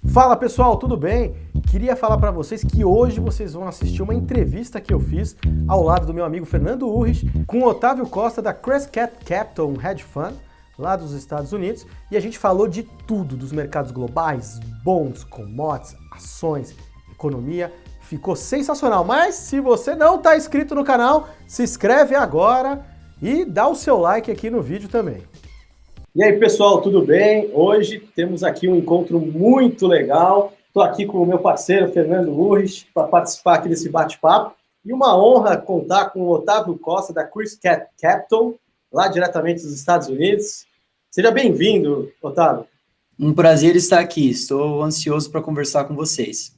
Fala pessoal, tudo bem? Queria falar para vocês que hoje vocês vão assistir uma entrevista que eu fiz ao lado do meu amigo Fernando Urrich com o Otávio Costa da Crescat Capital, um hedge fund lá dos Estados Unidos, e a gente falou de tudo, dos mercados globais, bonds, commodities, ações, economia. Ficou sensacional, mas se você não está inscrito no canal, se inscreve agora e dá o seu like aqui no vídeo também. E aí, pessoal, tudo bem? Hoje temos aqui um encontro muito legal. Estou aqui com o meu parceiro, Fernando Urrich, para participar aqui desse bate-papo. E uma honra contar com o Otávio Costa, da Crescat Capital, lá diretamente dos Estados Unidos. Seja bem-vindo, Otávio. Um prazer estar aqui. Estou ansioso para conversar com vocês.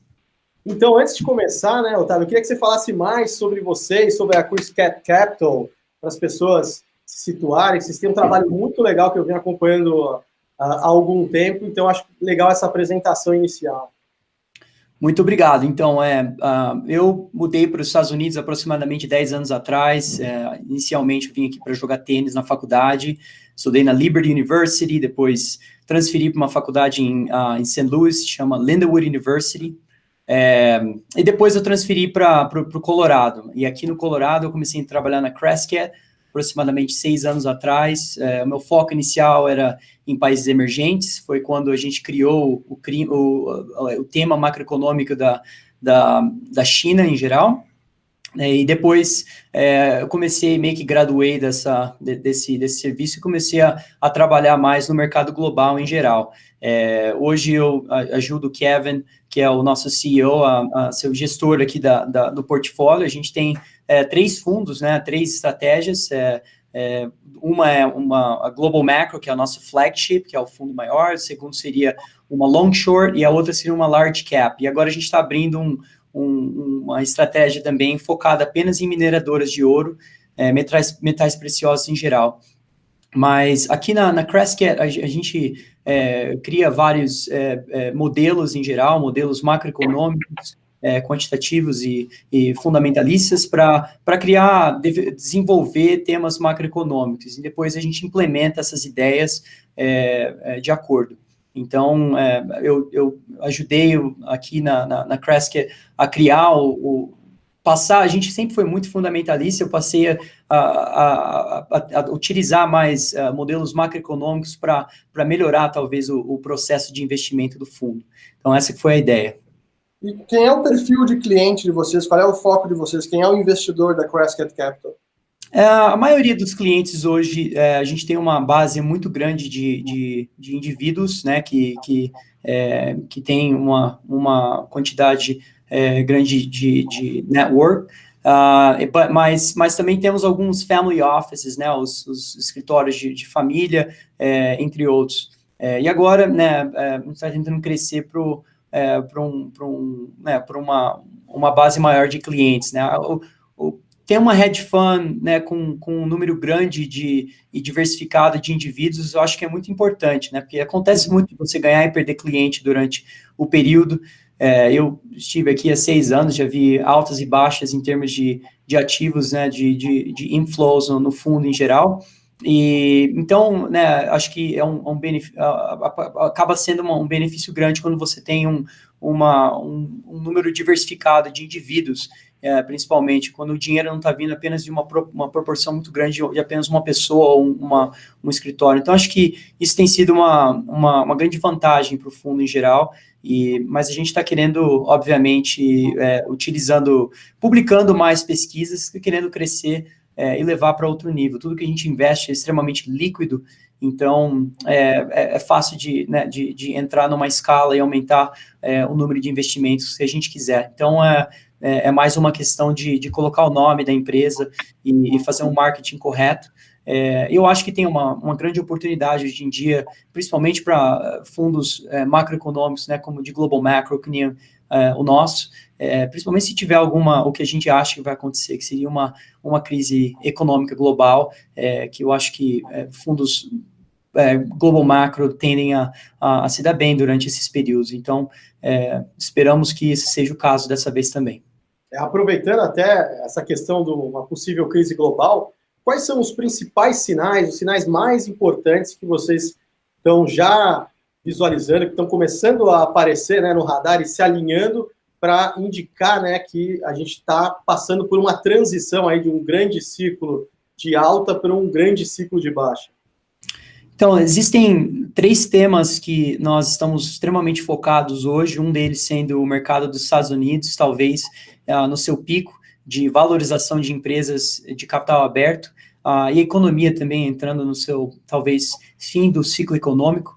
Então, antes de começar, né, Otávio, eu queria que você falasse mais sobre vocês, sobre a Crescat Capital, para as pessoas se situarem. Vocês têm um trabalho muito legal que eu venho acompanhando há algum tempo, então acho legal essa apresentação inicial. Muito obrigado. Então, eu mudei para os Estados Unidos aproximadamente 10 anos atrás. Inicialmente, eu vim aqui para jogar tênis na faculdade. Estudei na Liberty University, depois transferi para uma faculdade em St. Louis, chama Lindenwood University. E depois eu transferi para o Colorado. E aqui no Colorado, eu comecei a trabalhar na Crescat, aproximadamente 6 anos atrás. O meu foco inicial era em países emergentes, foi quando a gente criou o tema macroeconômico da China em geral, e depois eu comecei, meio que graduei desse serviço e comecei a trabalhar mais no mercado global em geral. Hoje eu ajudo o Kevin, que é o nosso CEO, a ser o gestor aqui do portfólio. A gente tem 3 fundos, né, 3 estratégias. Uma é a Global Macro, que é a nossa flagship, que é o fundo maior. O segundo seria uma Long Short e a outra seria uma Large Cap. E agora a gente está abrindo uma estratégia também focada apenas em mineradoras de ouro, metais preciosos em geral. Mas aqui na Crescat, a gente cria vários modelos em geral, modelos macroeconômicos, quantitativos e fundamentalistas para desenvolver temas macroeconômicos, e depois a gente implementa essas ideias de acordo. Então, eu ajudei aqui na Crescat a criar a gente sempre foi muito fundamentalista. Eu passei a utilizar mais modelos macroeconômicos para melhorar, talvez, o processo de investimento do fundo. Então, essa que foi a ideia. E quem é o perfil de cliente de vocês? Qual é o foco de vocês? Quem é o investidor da Crescat Capital? A maioria dos clientes hoje, a gente tem uma base muito grande de indivíduos, né, que tem uma quantidade grande de network, mas também temos alguns family offices, né, os escritórios de família, entre outros. E agora, né, a gente está tentando crescer para uma base maior de clientes, né. Ter uma hedge fund, né, com um número grande e diversificado de indivíduos, eu acho que é muito importante, né, porque acontece muito de você ganhar e perder cliente durante o período. Eu estive aqui há 6 anos, já vi altas e baixas em termos de ativos, né, de inflows no fundo em geral. E então, né, acho que acaba sendo um benefício grande quando você tem um número diversificado de indivíduos, principalmente quando o dinheiro não está vindo apenas de uma proporção muito grande de apenas uma pessoa ou um escritório. Então, acho que isso tem sido uma grande vantagem para o fundo em geral, mas a gente está querendo, obviamente, publicando mais pesquisas, querendo crescer e levar para outro nível. Tudo que a gente investe é extremamente líquido, então é fácil de entrar numa escala e aumentar o número de investimentos que a gente quiser. Então, é mais uma questão de colocar o nome da empresa e fazer um marketing correto. Eu acho que tem uma grande oportunidade hoje em dia, principalmente para fundos macroeconômicos, né, como de Global Macro, que nem o nosso, principalmente se tiver o que a gente acha que vai acontecer, que seria uma crise econômica global, que eu acho que fundos Global Macro tendem a se dar bem durante esses períodos. Então, esperamos que esse seja o caso dessa vez também. Aproveitando até essa questão de uma possível crise global, quais são os principais sinais, os sinais mais importantes que vocês estão já visualizando, que estão começando a aparecer, né, no radar e se alinhando para indicar, né, que a gente está passando por uma transição aí de um grande ciclo de alta para um grande ciclo de baixa? Então, existem 3 temas que nós estamos extremamente focados hoje, um deles sendo o mercado dos Estados Unidos, talvez no seu pico de valorização de empresas de capital aberto, e a economia também entrando no seu, talvez, fim do ciclo econômico.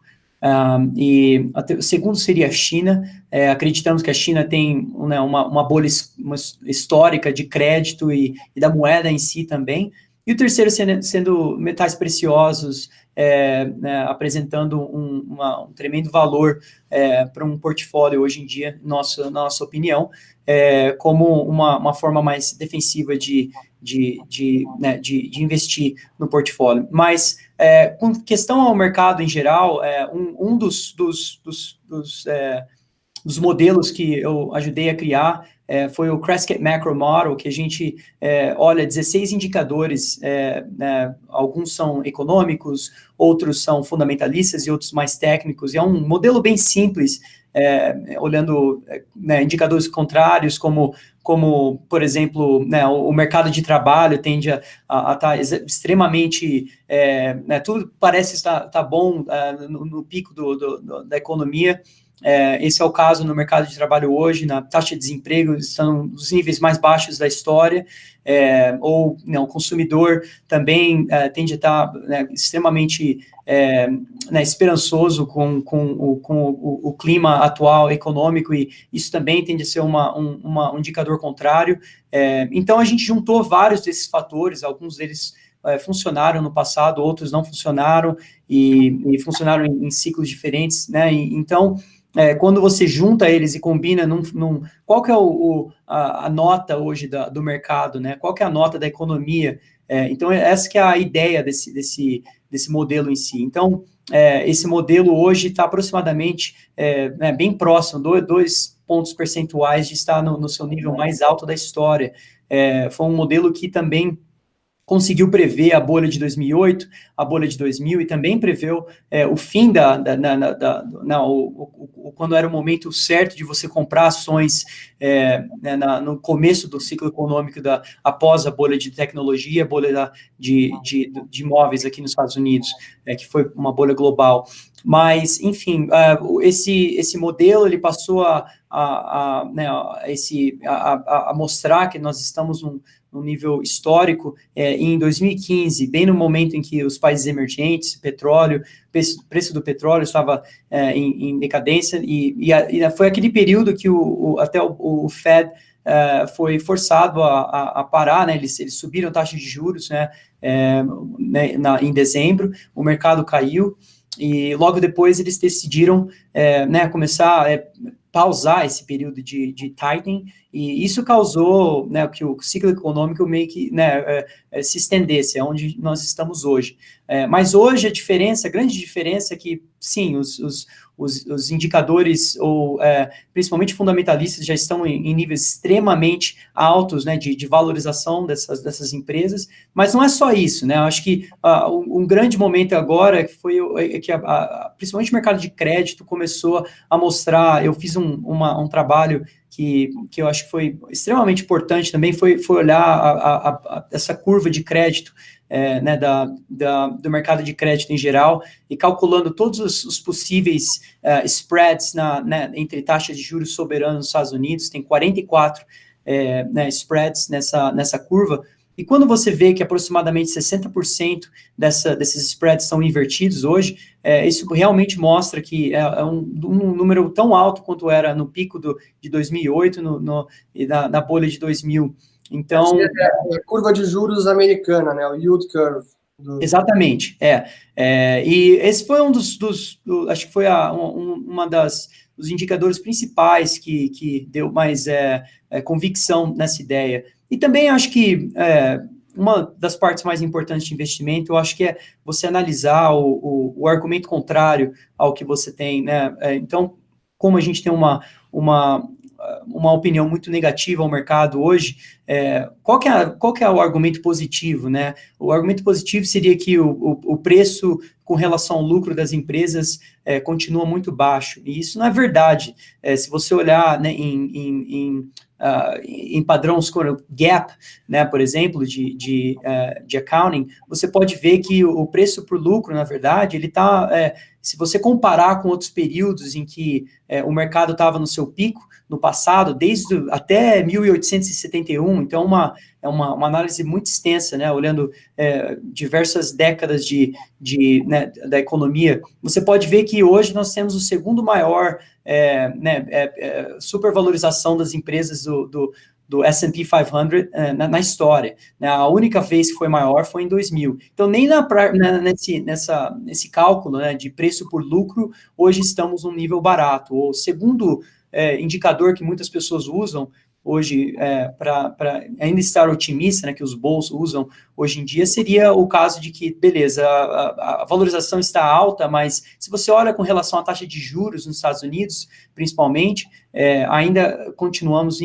E o segundo seria a China. Acreditamos que a China tem, né, uma bolha histórica de crédito e da moeda em si também. E o terceiro sendo metais preciosos, né, apresentando um tremendo valor para um portfólio hoje em dia, na nossa opinião, como uma forma mais defensiva de investir no portfólio. Mas, com questão ao mercado em geral, um dos modelos que eu ajudei a criar foi o Crescat Macro Model, que a gente olha 16 indicadores, alguns são econômicos, outros são fundamentalistas e outros mais técnicos, e é um modelo bem simples, olhando indicadores contrários, como, por exemplo, o mercado de trabalho tende a estar extremamente, tudo parece estar bom no pico da economia. Esse é o caso no mercado de trabalho hoje, na taxa de desemprego, estão nos níveis mais baixos da história, o consumidor também tende a estar extremamente esperançoso com o clima atual econômico, e isso também tende a ser um indicador contrário. Então, a gente juntou vários desses fatores, alguns deles funcionaram no passado, outros não funcionaram, e funcionaram em ciclos diferentes, né? Então, quando você junta eles e combina qual que é a nota hoje do mercado, né? Qual que é a nota da economia? Então, essa que é a ideia desse modelo em si. Então, esse modelo hoje está aproximadamente bem próximo, 2 pontos percentuais de estar no seu nível mais alto da história. Foi um modelo que também conseguiu prever a bolha de 2008, a bolha de 2000, e também preveu o fim quando era o momento certo de você comprar ações no começo do ciclo econômico após a bolha de tecnologia, a bolha de imóveis aqui nos Estados Unidos, que foi uma bolha global. Mas, enfim, esse modelo, ele passou a mostrar que nós estamos num nível histórico em 2015, bem no momento em que os países emergentes, petróleo, preço do petróleo estava em decadência, e foi aquele período que até o Fed foi forçado a parar, né? Eles subiram a taxa de juros, né? Em dezembro, o mercado caiu, e logo depois eles decidiram começar a pausar esse período de tightening, e isso causou que o ciclo econômico meio que se estendesse, onde nós estamos hoje. Mas hoje a grande diferença é que, sim, os indicadores, principalmente fundamentalistas, já estão em níveis extremamente altos, né, de valorização dessas empresas, mas não é só isso, né? Eu acho que um grande momento agora foi que principalmente o mercado de crédito começou a mostrar. Eu fiz um trabalho que eu acho que foi extremamente importante também, foi olhar essa curva de crédito, do mercado de crédito em geral, e calculando todos os possíveis spreads entre taxas de juros soberanos nos Estados Unidos. Tem 44 spreads nessa curva, e quando você vê que aproximadamente 60% desses spreads são invertidos hoje, isso realmente mostra que é um número tão alto quanto era no pico de 2008 e na bolha de 2000. Então, a curva de juros americana, né? O yield curve. Exatamente, e esse foi acho que foi dos indicadores principais que deu mais convicção nessa ideia. E também acho que uma das partes mais importantes de investimento, eu acho que é você analisar o argumento contrário ao que você tem, né? Então, como a gente tem uma opinião muito negativa ao mercado hoje, qual que é o argumento positivo, né? O argumento positivo seria que o preço com relação ao lucro das empresas continua muito baixo, e isso não é verdade. Se você olhar, né, em padrões como GAAP, né, por exemplo, de accounting, você pode ver que o preço por lucro, na verdade, ele está, se você comparar com outros períodos em que o mercado estava no seu pico, no passado, até 1871, então é uma análise muito extensa, né, olhando diversas décadas né, da economia, você pode ver que hoje nós temos o segundo maior supervalorização das empresas do S&P 500 na história, né? A única vez que foi maior foi em 2000. Então, nem nesse cálculo, né, de preço por lucro, hoje estamos num nível barato. O segundo indicador que muitas pessoas usam hoje, para ainda estar otimista, né, que os bulls usam hoje em dia, seria o caso de que, beleza, a valorização está alta, mas se você olha com relação à taxa de juros nos Estados Unidos, principalmente, ainda continuamos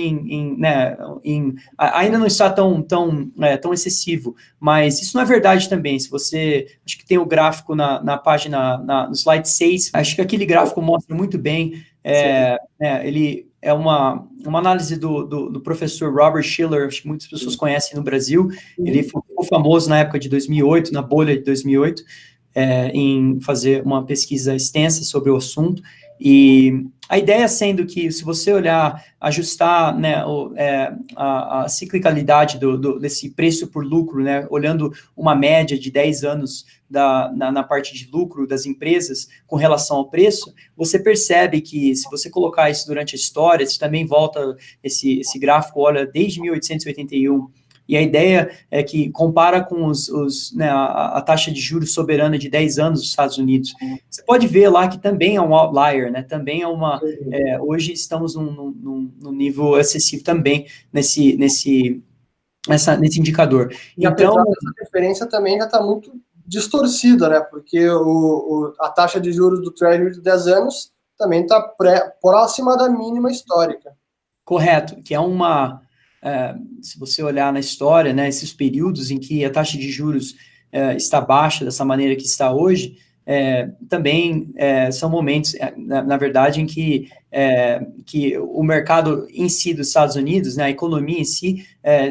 ainda não está tão excessivo, mas isso não é verdade também. Se você, acho que tem o gráfico na página, no slide 6, acho que aquele gráfico mostra muito bem, ele é uma análise do professor Robert Shiller, acho que muitas pessoas conhecem no Brasil. Ele ficou famoso na época de 2008, na bolha de 2008, em fazer uma pesquisa extensa sobre o assunto, e a ideia sendo que, se você olhar, ajustar, né, a ciclicalidade desse preço por lucro, né, olhando uma média de 10 anos na parte de lucro das empresas com relação ao preço, você percebe que, se você colocar isso durante a história, você também volta, esse gráfico olha desde 1881, e a ideia é que compara com né, a taxa de juros soberana de 10 anos dos Estados Unidos. Você pode ver lá que também é um outlier, né? Também é hoje estamos num nível excessivo também nesse indicador. E então, apesar dessa referência também já está muito distorcida, né? Porque a taxa de juros do Treasury de 10 anos também está próxima da mínima histórica. Correto, que é se você olhar na história, né, esses períodos em que a taxa de juros está baixa dessa maneira que está hoje, também são momentos, na verdade, em que o mercado em si dos Estados Unidos, né, a economia em si,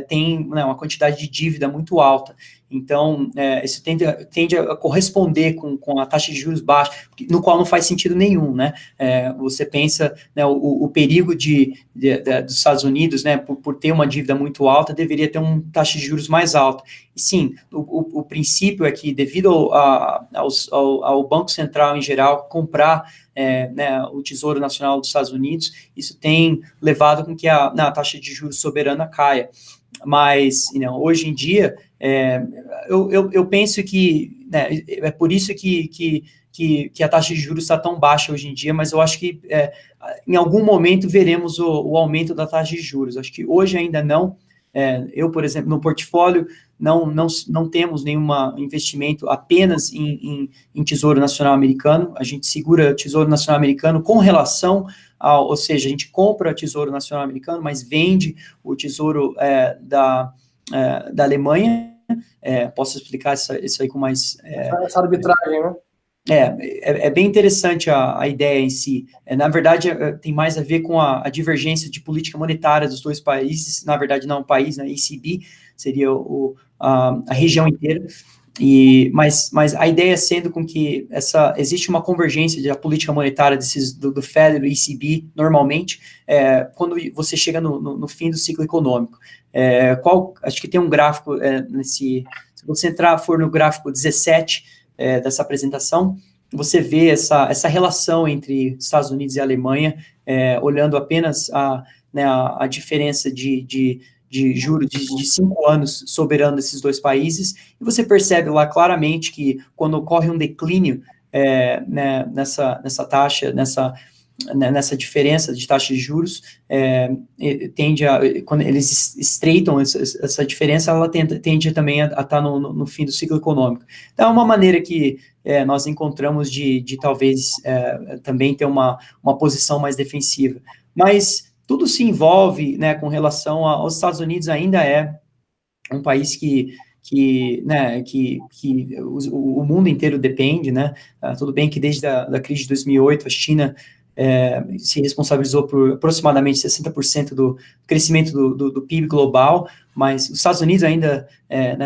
tem, né, uma quantidade de dívida muito alta. Então, isso tende a corresponder com a taxa de juros baixa, no qual não faz sentido nenhum, né? Você pensa, né, o perigo dos Estados Unidos, né, por ter uma dívida muito alta, deveria ter uma taxa de juros mais alta. E sim, o princípio é que, devido ao Banco Central, em geral, comprar né, o Tesouro Nacional dos Estados Unidos, isso tem levado com que a taxa de juros soberana caia. Mas, hoje em dia, eu penso que, né, é por isso que a taxa de juros está tão baixa hoje em dia, mas eu acho que em algum momento veremos o aumento da taxa de juros. Acho que hoje ainda não. Eu, por exemplo, no portfólio, não temos nenhum investimento apenas em Tesouro Nacional Americano. A gente segura Tesouro Nacional Americano com relação ou seja, a gente compra Tesouro Nacional Americano, mas vende o Tesouro da Alemanha. Posso explicar isso aí com mais... Essa arbitragem, né? É bem interessante a ideia em si. Na verdade, tem mais a ver com a divergência de política monetária dos dois países. Na verdade, não é um país, né? ECB seria a região inteira. Mas a ideia sendo com que existe uma convergência da política monetária do Fed e do ECB, normalmente, quando você chega no fim do ciclo econômico. Acho que tem um gráfico se você for no gráfico 17 dessa apresentação, você vê essa relação entre Estados Unidos e Alemanha, olhando apenas a diferença de juros de 5 anos soberano desses dois países, e você percebe lá claramente que, quando ocorre um declínio nessa taxa, nessa diferença de taxa de juros, quando eles estreitam essa diferença, ela tende também a estar no fim do ciclo econômico. Então, é uma maneira que nós encontramos de talvez também ter uma posição mais defensiva. Mas tudo se envolve, né, com relação aos Estados Unidos. Ainda é um país que o mundo inteiro depende, né? Tudo bem que desde a crise de 2008, a China se responsabilizou por aproximadamente 60% do crescimento do PIB global, mas os Estados Unidos ainda,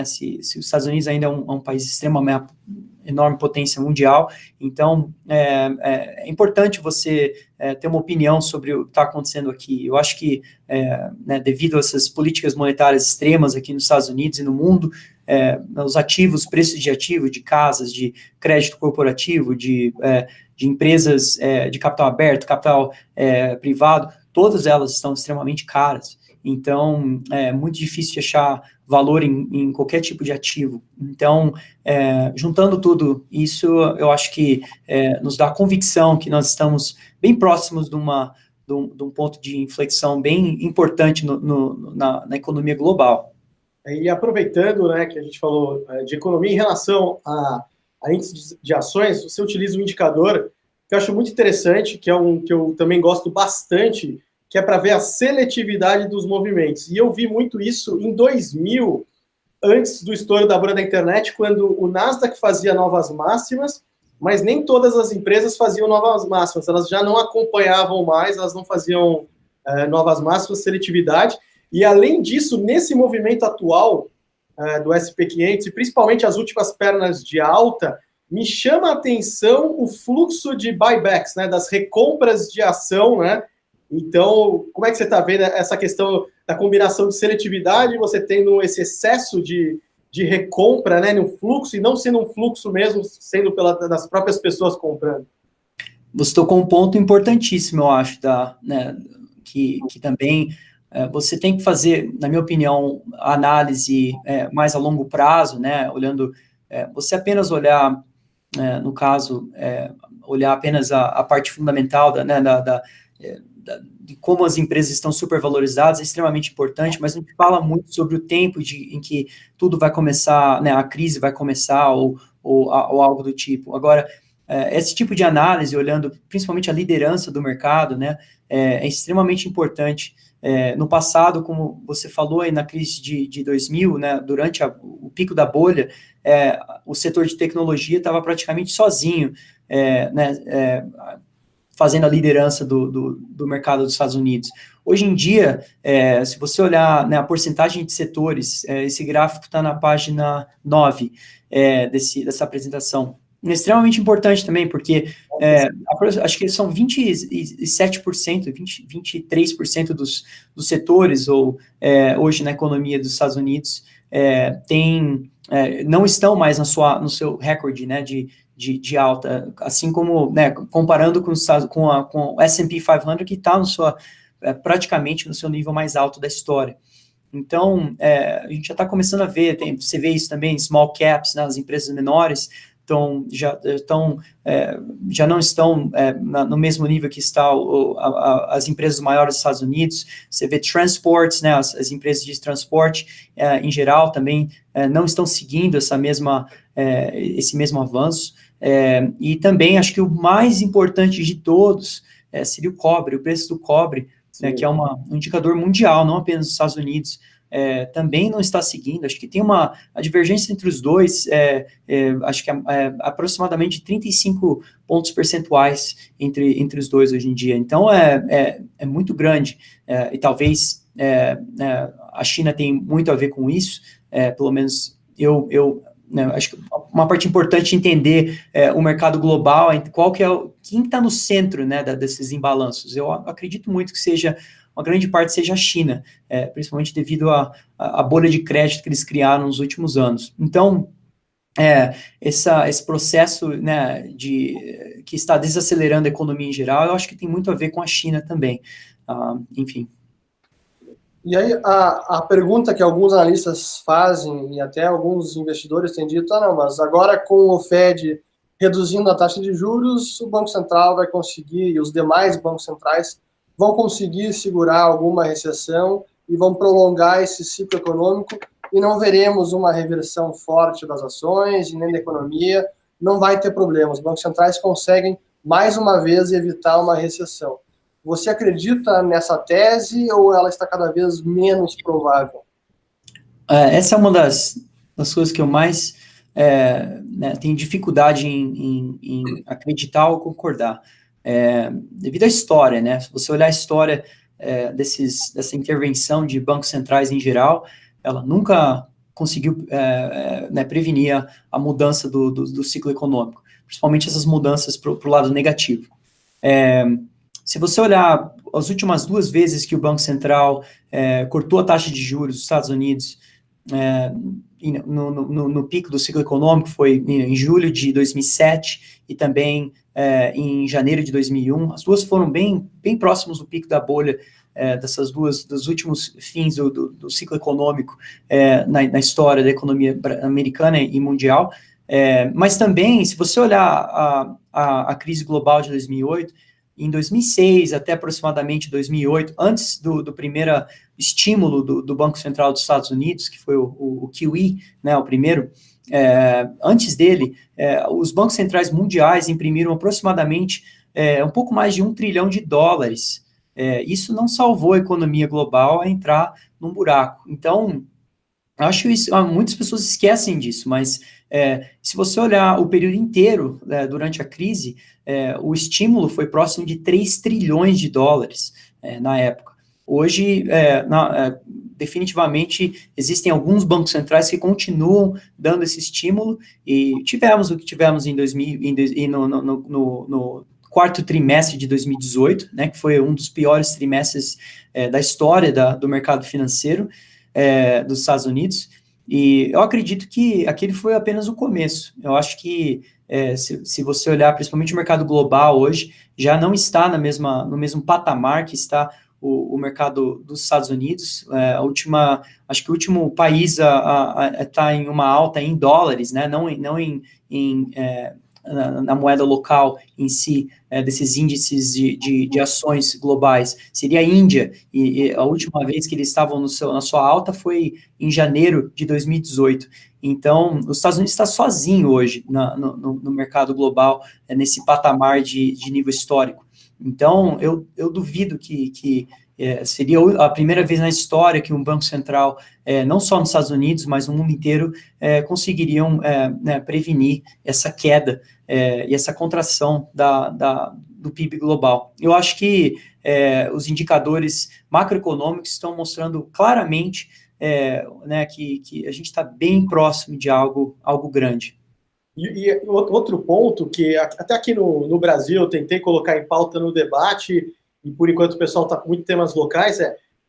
se os Estados Unidos ainda é um país extremamente enorme potência mundial, então é importante você ter uma opinião sobre o que está acontecendo aqui. Eu acho que, devido a essas políticas monetárias extremas aqui nos Estados Unidos e no mundo, os ativos, preços de ativo, de casas, de crédito corporativo, de empresas de capital aberto, capital privado, todas elas estão extremamente caras. Então, é muito difícil de achar valor em qualquer tipo de ativo. Então, juntando tudo isso, eu acho que nos dá a convicção que nós estamos bem próximos de um ponto de inflexão bem importante na economia global. E aproveitando, né, que a gente falou de economia em relação a índice de ações, você utiliza um indicador que eu acho muito interessante, que é que eu também gosto bastante, que é para ver a seletividade dos movimentos. E eu vi muito isso em 2000, antes do estouro da bolha da internet, quando o Nasdaq fazia novas máximas, mas nem todas as empresas faziam novas máximas, elas já não acompanhavam mais, elas não faziam novas máximas, seletividade. E, além disso, nesse movimento atual do SP500, e principalmente as últimas pernas de alta, me chama a atenção o fluxo de buybacks, né, das recompras de ação, né? Então, como é que você está vendo essa questão da combinação de seletividade, você tendo esse excesso de recompra, né, no fluxo, e não sendo um fluxo mesmo, sendo das próprias pessoas comprando? Você tocou um ponto importantíssimo, eu acho, que também você tem que fazer, na minha opinião, a análise mais a longo prazo, né, olhando, você apenas olhar, no caso, olhar apenas a parte fundamental de como as empresas estão supervalorizadas é extremamente importante, mas a gente fala muito sobre o tempo em que tudo vai começar, né, a crise vai começar ou algo do tipo. Agora, esse tipo de análise, olhando principalmente a liderança do mercado, né, é extremamente importante. No passado, como você falou aí na crise de 2000, né, durante o pico da bolha, o setor de tecnologia estava praticamente sozinho, fazendo a liderança do mercado dos Estados Unidos. Hoje em dia, se você olhar, né, a porcentagem de setores, esse gráfico está na página 9 dessa apresentação. É extremamente importante também, porque acho que são 27%, 23% dos setores hoje na economia dos Estados Unidos não estão mais no seu recorde, né, de alta, assim como, né, comparando com o S&P 500, que está praticamente no seu nível mais alto da história. Então, a gente já está começando a ver, você vê isso também em small caps, né, as empresas menores, já não estão no mesmo nível que estão as empresas maiores dos Estados Unidos. Você vê transports, né, as empresas de transporte em geral também não estão seguindo esse mesmo avanço. E também acho que o mais importante de todos seria o cobre, o preço do cobre, né, que é um indicador mundial, não apenas dos Estados Unidos. Também não está seguindo, acho que tem a divergência entre os dois, acho que aproximadamente 35 pontos percentuais entre os dois hoje em dia, então é muito grande, e talvez a China tem muito a ver com isso, pelo menos acho que uma parte importante de entender o mercado global, quem está no centro, né, desses imbalanços. Eu acredito muito que uma grande parte seja a China, principalmente devido à bolha de crédito que eles criaram nos últimos anos. Então, esse processo, né, que está desacelerando a economia em geral, eu acho que tem muito a ver com a China também. Enfim. E aí, a pergunta que alguns analistas fazem, e até alguns investidores têm dito, não, mas agora com o Fed reduzindo a taxa de juros, o Banco Central vai conseguir, e os demais bancos centrais vão conseguir segurar alguma recessão e vão prolongar esse ciclo econômico e não veremos uma reversão forte das ações e nem da economia, não vai ter problema. Os bancos centrais conseguem, mais uma vez, evitar uma recessão. Você acredita nessa tese ou ela está cada vez menos provável? Essa é uma das coisas que eu mais tenho dificuldade em acreditar ou concordar. Devido à história, né? Se você olhar a história dessa intervenção de bancos centrais em geral, ela nunca conseguiu prevenir a mudança do ciclo econômico, principalmente essas mudanças para o lado negativo. Se você olhar as últimas 2 vezes que o Banco Central cortou a taxa de juros dos Estados Unidos no pico do ciclo econômico, foi em julho de 2007 e também em janeiro de 2001, as duas foram bem próximas do pico da bolha, dos últimos fins do ciclo econômico na história da economia americana e mundial, mas também, se você olhar a crise global de 2008, em 2006 até aproximadamente 2008, antes do primeiro estímulo do Banco Central dos Estados Unidos, que foi o QE, né, o primeiro, antes dele, os bancos centrais mundiais imprimiram aproximadamente um pouco mais de $1 trilhão. Isso não salvou a economia global a entrar num buraco. Então, acho isso, muitas pessoas esquecem disso, mas se você olhar o período inteiro durante a crise, o estímulo foi próximo de $3 trilhões na época. Hoje, definitivamente, existem alguns bancos centrais que continuam dando esse estímulo, e tivemos o que tivemos no quarto trimestre de 2018, né, que foi um dos piores trimestres da história do mercado financeiro dos Estados Unidos, e eu acredito que aquele foi apenas o começo. Eu acho que, se você olhar principalmente o mercado global hoje, já não está no mesmo patamar que está o mercado dos Estados Unidos. Acho que o último país está em uma alta em dólares, né, não na moeda local em si, desses índices de ações globais, seria a Índia, e a última vez que eles estavam na sua alta foi em janeiro de 2018. Então, os Estados Unidos está sozinho hoje no mercado global, nesse patamar de nível histórico. Então, eu duvido que seria a primeira vez na história que um banco central, não só nos Estados Unidos, mas no mundo inteiro, conseguiriam prevenir essa queda e essa contração do PIB global. Eu acho que os indicadores macroeconômicos estão mostrando claramente que a gente está bem próximo de algo grande. E outro ponto que até aqui no Brasil eu tentei colocar em pauta no debate, e por enquanto o pessoal está com muitos temas locais,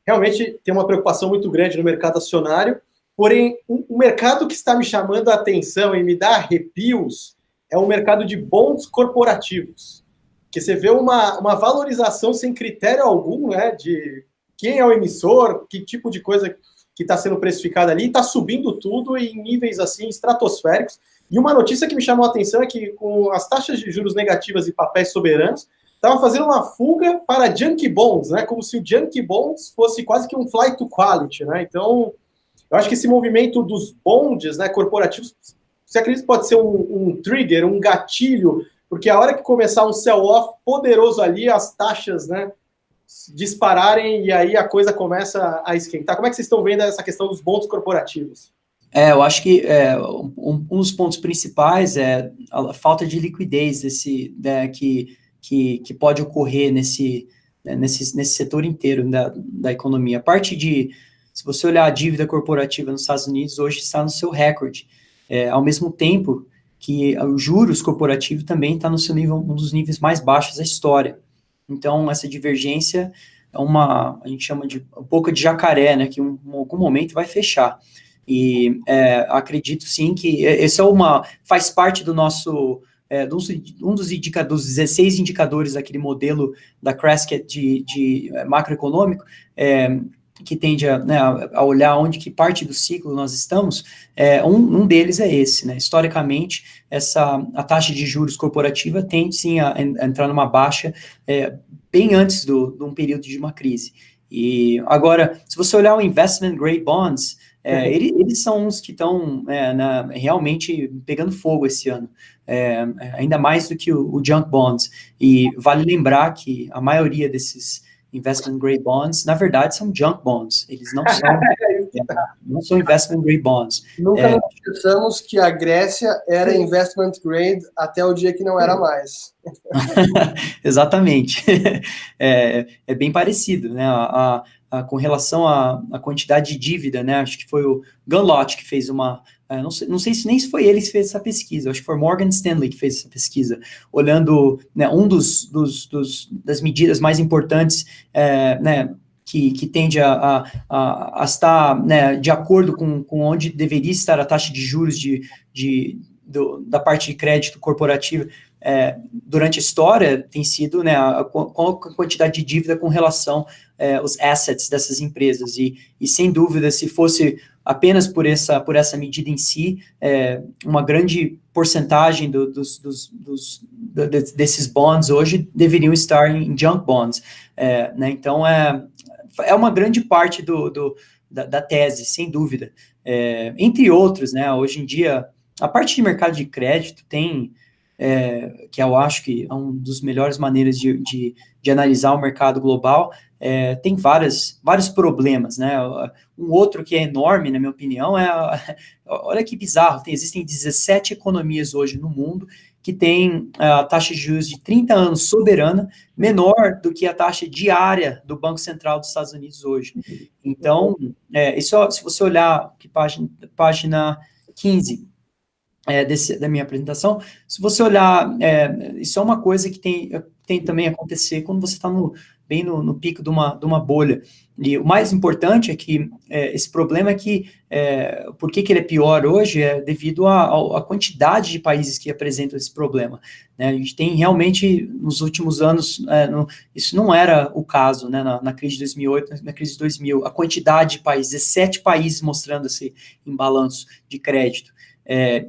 realmente tem uma preocupação muito grande no mercado acionário, porém o mercado que está me chamando a atenção e me dá arrepios é o mercado de bons corporativos, que você vê uma valorização sem critério algum, né, de quem é o emissor, que tipo de coisa que está sendo precificada ali, está subindo tudo em níveis assim estratosféricos. E uma notícia que me chamou a atenção é que, com as taxas de juros negativas e papéis soberanos, estava fazendo uma fuga para junk bonds, né? Como se o junk bonds fosse quase que um flight to quality, né? Então, eu acho que esse movimento dos bonds, né, corporativos, você acredita que pode ser um trigger, um gatilho, porque a hora que começar um sell-off poderoso ali, as taxas, né, dispararem e aí a coisa começa a esquentar. Como é que vocês estão vendo essa questão dos bonds corporativos? Eu acho que um dos pontos principais é a falta de liquidez que pode ocorrer nesse setor inteiro da economia. A parte se você olhar a dívida corporativa nos Estados Unidos, hoje está no seu recorde, ao mesmo tempo que os juros corporativos também está no seu nível, um dos níveis mais baixos da história. Então, essa divergência a gente chama de boca de jacaré, né, que em algum momento vai fechar. E acredito sim que esse faz parte do nosso, um dos 16 indicadores daquele modelo da Crescat de macroeconômico, que tende a olhar que parte do ciclo nós estamos. Um deles é esse, né? Historicamente, a taxa de juros corporativa tende sim a entrar numa baixa bem antes de um período de uma crise. E agora, se você olhar o investment grade bonds, Eles são uns que estão realmente pegando fogo esse ano, ainda mais do que o junk bonds. E vale lembrar que a maioria desses investment grade bonds, na verdade, são junk bonds. Eles não são investment grade bonds. Nunca nos esqueçamos que a Grécia era investment grade até o dia que não era mais. Exatamente. É bem parecido, né? Com relação à quantidade de dívida, né? Acho que foi o Gunlot que fez não sei se foi ele que fez essa pesquisa, acho que foi Morgan Stanley que fez essa pesquisa, olhando, né, das medidas mais importantes, né, que tende a estar, né, de acordo com onde deveria estar a taxa de juros da parte de crédito corporativo durante a história, tem sido, né, qual a quantidade de dívida com relação aos assets dessas empresas, e sem dúvida, se fosse apenas por essa medida em si, uma grande porcentagem desses bonds hoje deveriam estar em junk bonds, né? Então, é uma grande parte da tese, sem dúvida. Entre outros, né, hoje em dia, a parte de mercado de crédito tem, que eu acho que é uma das melhores maneiras de analisar o mercado global, tem vários problemas, né? Um outro que é enorme, na minha opinião, olha que bizarro, existem 17 economias hoje no mundo que tem a taxa de juros de 30 anos soberana menor do que a taxa diária do Banco Central dos Estados Unidos hoje. Então, se você olhar que página 15 da minha apresentação, se você olhar, isso é uma coisa que tem também acontecer quando você está bem no pico de uma bolha. E o mais importante é que esse problema por que ele é pior hoje é devido à quantidade de países que apresentam esse problema, né? A gente tem realmente, nos últimos anos, isso não era o caso, né? Na crise de 2008, na crise de 2000, a quantidade de países, 17 países mostrando esse imbalanço de crédito.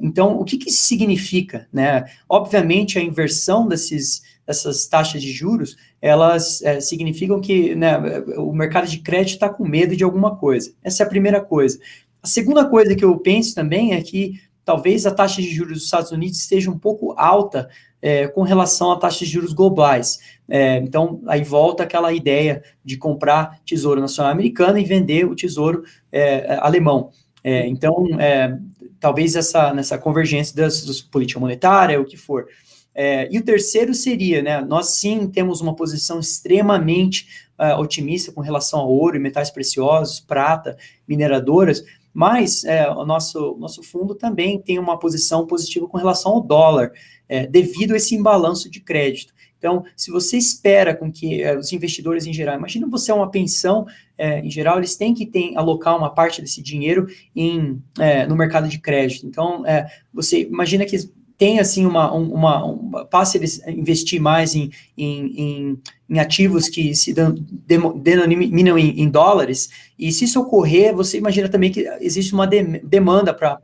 Então, o que isso significa, né? Obviamente, a inversão dessas taxas de juros, elas significam que, né, o mercado de crédito está com medo de alguma coisa. Essa é a primeira coisa. A segunda coisa que eu penso também é que talvez a taxa de juros dos Estados Unidos esteja um pouco alta com relação à taxa de juros globais. Então, aí volta aquela ideia de comprar tesouro nacional americano e vender o tesouro alemão. Então, talvez nessa convergência das política monetária, o que for. E o terceiro seria, né, nós sim temos uma posição extremamente otimista com relação ao ouro e metais preciosos, prata, mineradoras, mas o nosso fundo também tem uma posição positiva com relação ao dólar, devido a esse imbalanço de crédito. Então, se você espera com que os investidores em geral, imagina você é uma pensão, em geral, eles têm que alocar uma parte desse dinheiro no mercado de crédito. Então, você imagina que tem, assim, passe eles a investir mais em ativos que se denominam em dólares, e se isso ocorrer, você imagina também que existe uma demanda para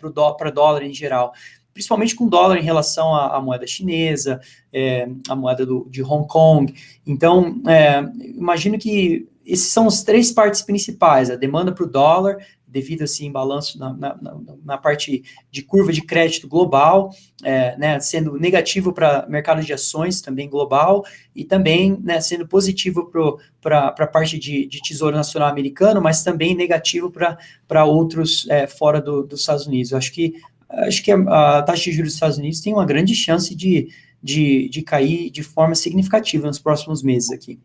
dólar em geral, principalmente com dólar em relação à moeda chinesa, a moeda de Hong Kong. Então, imagino que esses são as três partes principais: a demanda para o dólar, devido a esse imbalanço na parte de curva de crédito global, né, sendo negativo para mercado de ações também global, e também, né, sendo positivo para a parte de Tesouro Nacional americano, mas também negativo para outros fora dos Estados Unidos. Eu acho que a taxa de juros dos Estados Unidos tem uma grande chance de cair de forma significativa nos próximos meses aqui.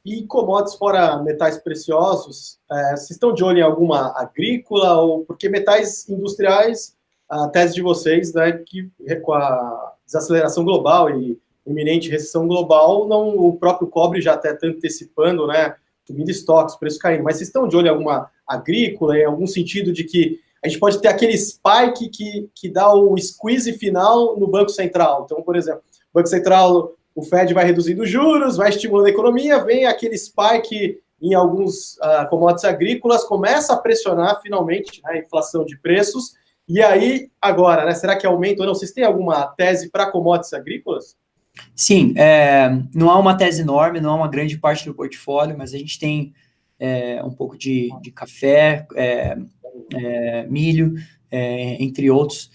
E commodities fora metais preciosos, vocês estão de olho em alguma agrícola? Ou porque metais industriais, a tese de vocês, né, que com a desaceleração global e iminente recessão global, o próprio cobre já até está antecipando, né, subindo estoques, preço caindo. Mas vocês estão de olho em alguma agrícola, em algum sentido de que a gente pode ter aquele spike que dá o squeeze final no Banco Central? Então, por exemplo, o Banco Central, o Fed vai reduzindo juros, vai estimulando a economia, vem aquele spike em alguns commodities agrícolas, começa a pressionar finalmente a inflação de preços, e aí, agora, né, será que aumenta ou não? Vocês têm alguma tese para commodities agrícolas? Sim, não há uma tese enorme, não há uma grande parte do portfólio, mas a gente tem um pouco de café, milho, entre outros,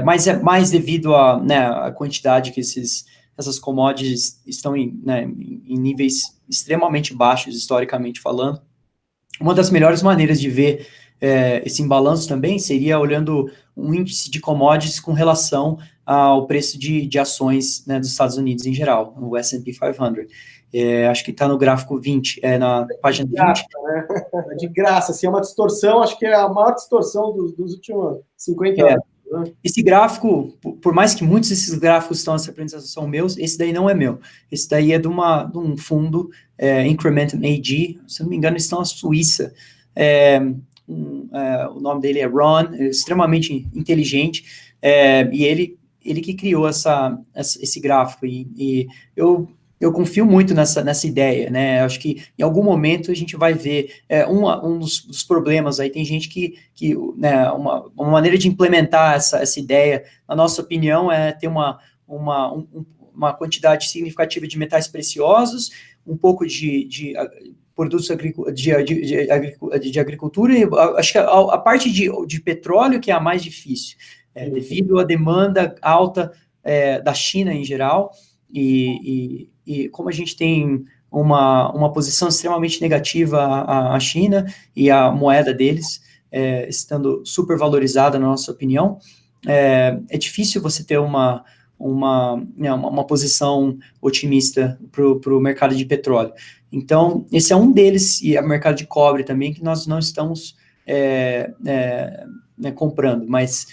mas é mais devido à quantidade que essas commodities estão em níveis extremamente baixos, historicamente falando. Uma das melhores maneiras de ver esse imbalanço também seria olhando um índice de commodities com relação ao preço de ações, né, dos Estados Unidos em geral, o S&P 500. Acho que está no gráfico 20, na página 20. Né? É de graça, assim, é uma distorção, acho que é a maior distorção dos últimos 50 anos. Né? Esse gráfico, por mais que muitos desses gráficos estão nessa apresentação são meus, esse daí não é meu. Esse daí é de um fundo, Incrementum AG, se não me engano, eles estão na Suíça. O nome dele é Ron, extremamente inteligente, e ele que criou esse gráfico, e eu confio muito nessa ideia, né? Acho que em algum momento a gente vai ver um dos problemas aí. Tem gente que né, uma maneira de implementar essa ideia, na nossa opinião, é ter uma quantidade significativa de metais preciosos, um pouco de produtos de agricultura, e acho que a parte de petróleo que é a mais difícil, devido à demanda alta da China em geral, e como a gente tem uma posição extremamente negativa à China e à moeda deles, estando super valorizada, na nossa opinião, é difícil você ter uma posição otimista para o mercado de petróleo. Então, esse é um deles, e o mercado de cobre também, que nós não estamos comprando, mas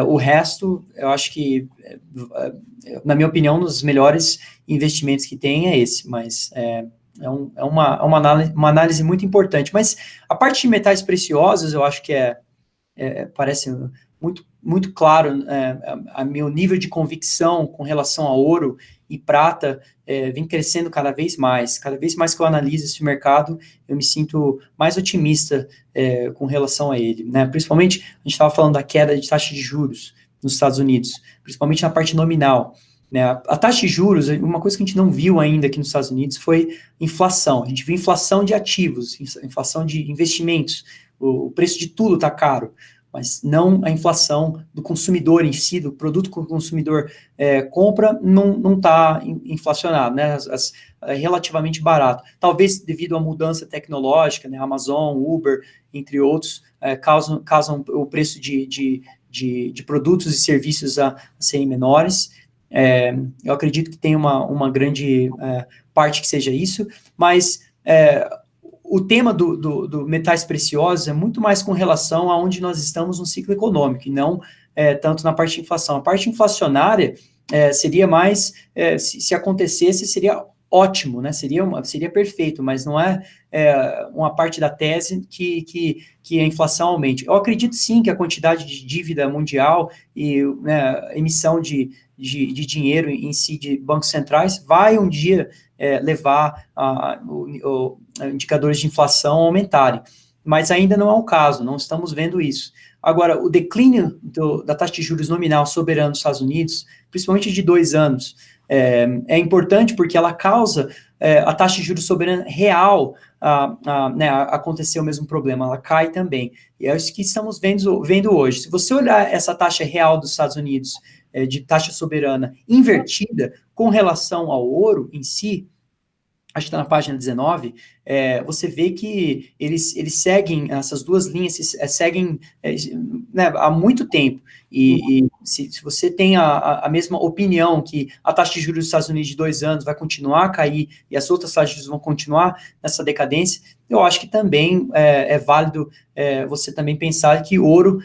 o resto, eu acho que, na minha opinião, um dos melhores investimentos que tem é esse, mas é uma análise muito importante. Mas a parte de metais preciosos, eu acho que parece muito, muito claro, a meu nível de convicção com relação a ouro e prata vem crescendo cada vez mais que eu analiso esse mercado, eu me sinto mais otimista com relação a ele, né? Principalmente, a gente estava falando da queda de taxa de juros nos Estados Unidos, principalmente na parte nominal, né? A taxa de juros, uma coisa que a gente não viu ainda aqui nos Estados Unidos foi inflação. A gente viu inflação de ativos, inflação de investimentos, o preço de tudo está caro, mas não a inflação do consumidor em si, do produto que o consumidor compra, não está inflacionado, né? É relativamente barato. Talvez devido à mudança tecnológica, né? Amazon, Uber, entre outros, causam o preço de produtos e serviços a serem menores. Eu acredito que tem uma grande parte que seja isso, mas o tema do metais preciosos é muito mais com relação a onde nós estamos no ciclo econômico, e não tanto na parte de inflação. A parte inflacionária seria mais, se acontecesse, seria ótimo, né? Seria perfeito, mas não é uma parte da tese que a inflação aumente. Eu acredito sim que a quantidade de dívida mundial e emissão de dinheiro em si de bancos centrais vai um dia levar indicadores de inflação a aumentarem, mas ainda não é o caso, não estamos vendo isso. Agora, o declínio da taxa de juros nominal soberana dos Estados Unidos, principalmente de 2 anos, é importante porque ela causa a taxa de juros soberana real acontecer o mesmo problema, ela cai também. E é isso que estamos vendo hoje. Se você olhar essa taxa real dos Estados Unidos, de taxa soberana invertida com relação ao ouro em si, acho que está na página 19, você vê que eles seguem, essas duas linhas seguem há muito tempo, e se você tem a mesma opinião que a taxa de juros dos Estados Unidos de 2 anos vai continuar a cair, e as outras taxas de juros vão continuar nessa decadência, eu acho que também é válido você também pensar que ouro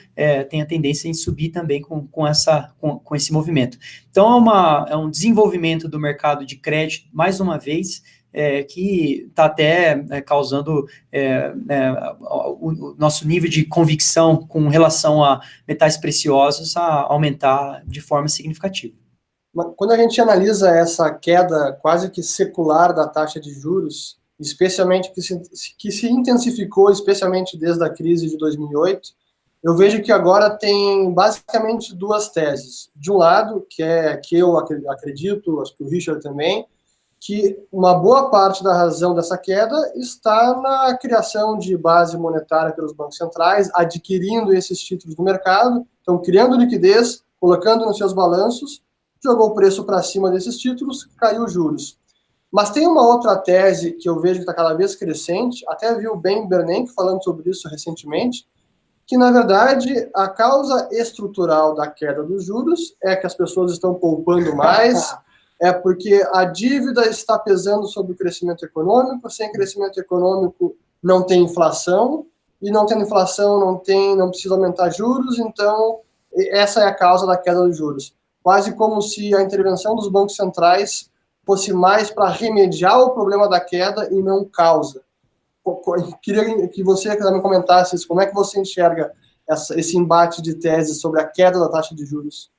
tem a tendência em subir também com esse movimento. Então, é um desenvolvimento do mercado de crédito, mais uma vez, que está até causando o nosso nível de convicção com relação a metais preciosos a aumentar de forma significativa. Quando a gente analisa essa queda quase que secular da taxa de juros, especialmente que se intensificou, especialmente desde a crise de 2008, eu vejo que agora tem basicamente 2 teses. De um lado, que eu acredito, acho que o Richard também, que uma boa parte da razão dessa queda está na criação de base monetária pelos bancos centrais, adquirindo esses títulos no mercado, então criando liquidez, colocando nos seus balanços, jogou o preço para cima desses títulos, caiu os juros. Mas tem uma outra tese que eu vejo que está cada vez crescente, até vi o Ben Bernanke falando sobre isso recentemente, que, na verdade, a causa estrutural da queda dos juros é que as pessoas estão poupando mais, é porque a dívida está pesando sobre o crescimento econômico, sem crescimento econômico não tem inflação, e não tendo inflação não precisa aumentar juros, então essa é a causa da queda dos juros. Quase como se a intervenção dos bancos centrais fosse mais para remediar o problema da queda e não causa. Queria que você também comentasse isso, como é que você enxerga esse embate de teses sobre a queda da taxa de juros?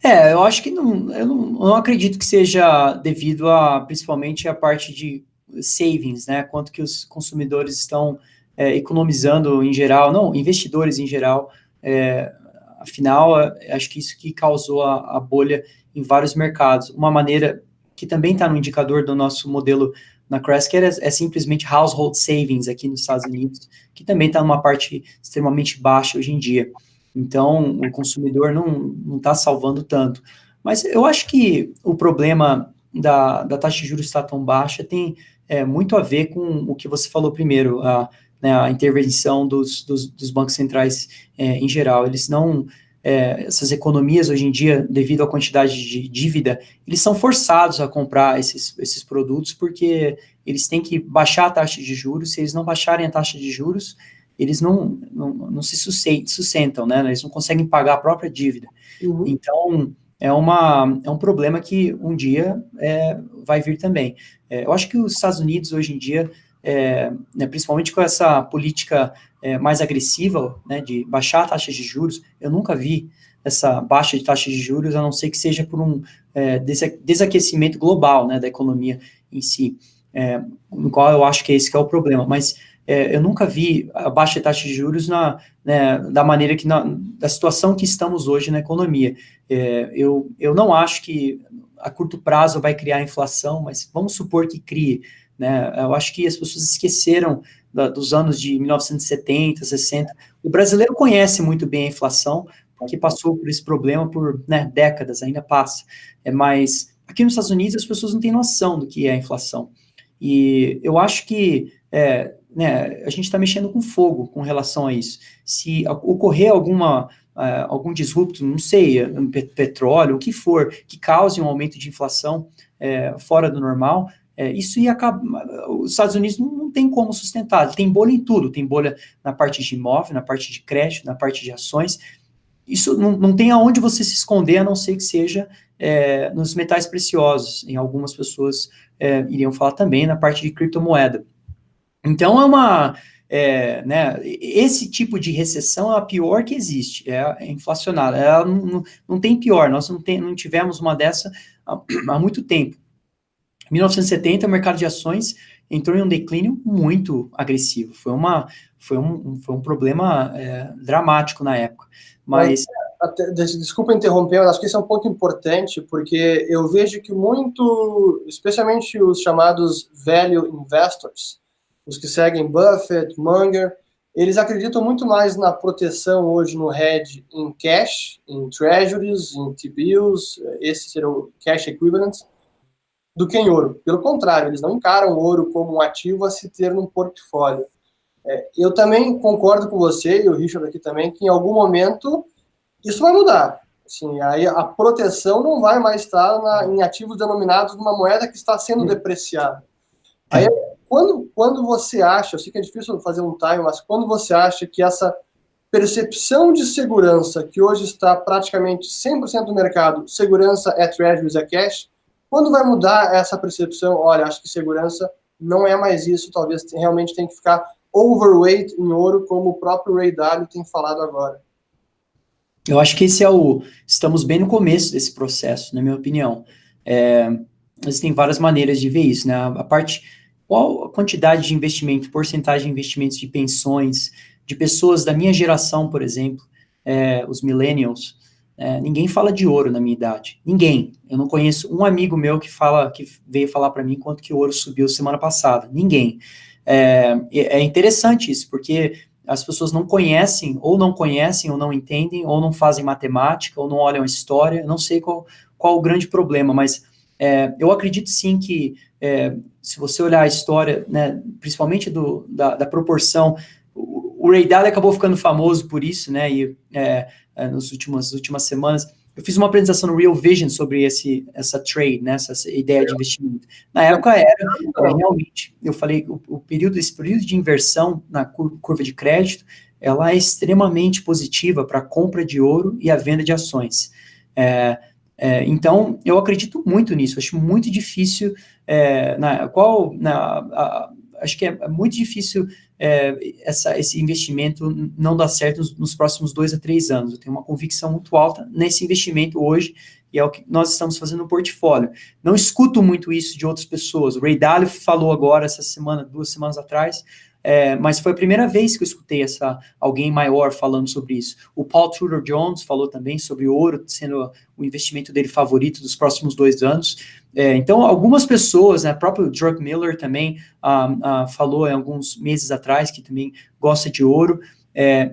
Eu acho que eu não acredito que seja devido principalmente a parte de savings, né, quanto que os consumidores estão economizando em geral, não, investidores em geral, afinal, acho que isso que causou a bolha em vários mercados. Uma maneira que também está no indicador do nosso modelo na Crescat é simplesmente household savings aqui nos Estados Unidos, que também está numa parte extremamente baixa hoje em dia. Então, o consumidor não está salvando tanto. Mas eu acho que o problema da taxa de juros estar tão baixa tem muito a ver com o que você falou primeiro, a intervenção dos bancos centrais em geral. Eles não... essas economias hoje em dia, devido à quantidade de dívida, eles são forçados a comprar esses produtos porque eles têm que baixar a taxa de juros. Se eles não baixarem a taxa de juros, eles não se sustentam, né? Eles não conseguem pagar a própria dívida. Uhum. Então, é um problema que um dia vai vir também. Eu acho que os Estados Unidos, hoje em dia, principalmente com essa política mais agressiva, né, de baixar a taxa de juros, eu nunca vi essa baixa de taxa de juros, a não ser que seja por um desaquecimento global, né, da economia em si, no qual eu acho que esse que é o problema, mas eu nunca vi a baixa de taxa de juros da maneira da situação que estamos hoje na economia. Eu não acho que a curto prazo vai criar inflação, mas vamos supor que crie, né? Eu acho que as pessoas esqueceram dos anos de 1970, 60. O brasileiro conhece muito bem a inflação, porque passou por esse problema por décadas, ainda passa. Mas aqui nos Estados Unidos as pessoas não têm noção do que é a inflação. E eu acho que a gente está mexendo com fogo com relação a isso. Se ocorrer algum disrupto, não sei, petróleo, o que for, que cause um aumento de inflação fora do normal, isso ia acabar. Os Estados Unidos não tem como sustentar, tem bolha em tudo, tem bolha na parte de imóvel, na parte de crédito, na parte de ações. Isso não tem aonde você se esconder, a não ser que seja nos metais preciosos. Em algumas pessoas iriam falar também na parte de criptomoeda. Então, esse tipo de recessão é a pior que existe, é inflacionária. Ela não tem pior, nós não tivemos uma dessa há muito tempo. Em 1970, o mercado de ações entrou em um declínio muito agressivo. Foi um problema dramático na época. Mas... Desculpa interromper, mas acho que isso é um ponto importante, porque eu vejo que especialmente os chamados value investors, os que seguem Buffett, Munger, eles acreditam muito mais na proteção hoje no hedge em cash, em treasuries, em T-bills, esses serão cash equivalents, do que em ouro. Pelo contrário, eles não encaram o ouro como um ativo a se ter num portfólio. Eu também concordo com você, e o Richard aqui também, que em algum momento isso vai mudar. Assim, aí a proteção não vai mais estar em ativos denominados numa moeda que está sendo depreciada. Aí, quando você acha, eu sei que é difícil fazer um time, mas quando você acha que essa percepção de segurança, que hoje está praticamente 100% do mercado, segurança é treasuries, é cash, quando vai mudar essa percepção? Olha, acho que segurança não é mais isso, talvez realmente tem que ficar overweight em ouro, como o próprio Ray Dalio tem falado agora. Eu acho que estamos bem no começo desse processo, na minha opinião. Existem várias maneiras de ver isso, né? Qual a quantidade de investimento, porcentagem de investimentos de pensões, de pessoas da minha geração, por exemplo, os millennials, ninguém fala de ouro na minha idade. Ninguém. Eu não conheço um amigo meu que veio falar para mim quanto que o ouro subiu semana passada. Ninguém. É interessante isso, porque as pessoas não conhecem, ou não entendem, ou não fazem matemática, ou não olham a história. Eu não sei qual o grande problema, mas eu acredito sim que se você olhar a história, né, principalmente da proporção, o Ray Dalio acabou ficando famoso por isso, né, e nas últimas semanas, eu fiz uma apresentação no Real Vision sobre essa trade, né, essa ideia de investimento. Na época realmente, eu falei, esse período de inversão na curva de crédito, ela é extremamente positiva para a compra de ouro e a venda de ações. Então, eu acredito muito nisso, acho muito difícil, acho que é muito difícil esse investimento não dar certo nos próximos 2 a 3 anos. Eu tenho uma convicção muito alta nesse investimento hoje, e é o que nós estamos fazendo no portfólio. Não escuto muito isso de outras pessoas. O Ray Dalio falou agora, essa semana, 2 semanas atrás, mas foi a primeira vez que eu escutei alguém maior falando sobre isso. O Paul Tudor Jones falou também sobre ouro sendo o investimento dele favorito dos próximos 2 anos. Então, algumas pessoas, né, próprio Druckenmiller também falou em alguns meses atrás que também gosta de ouro.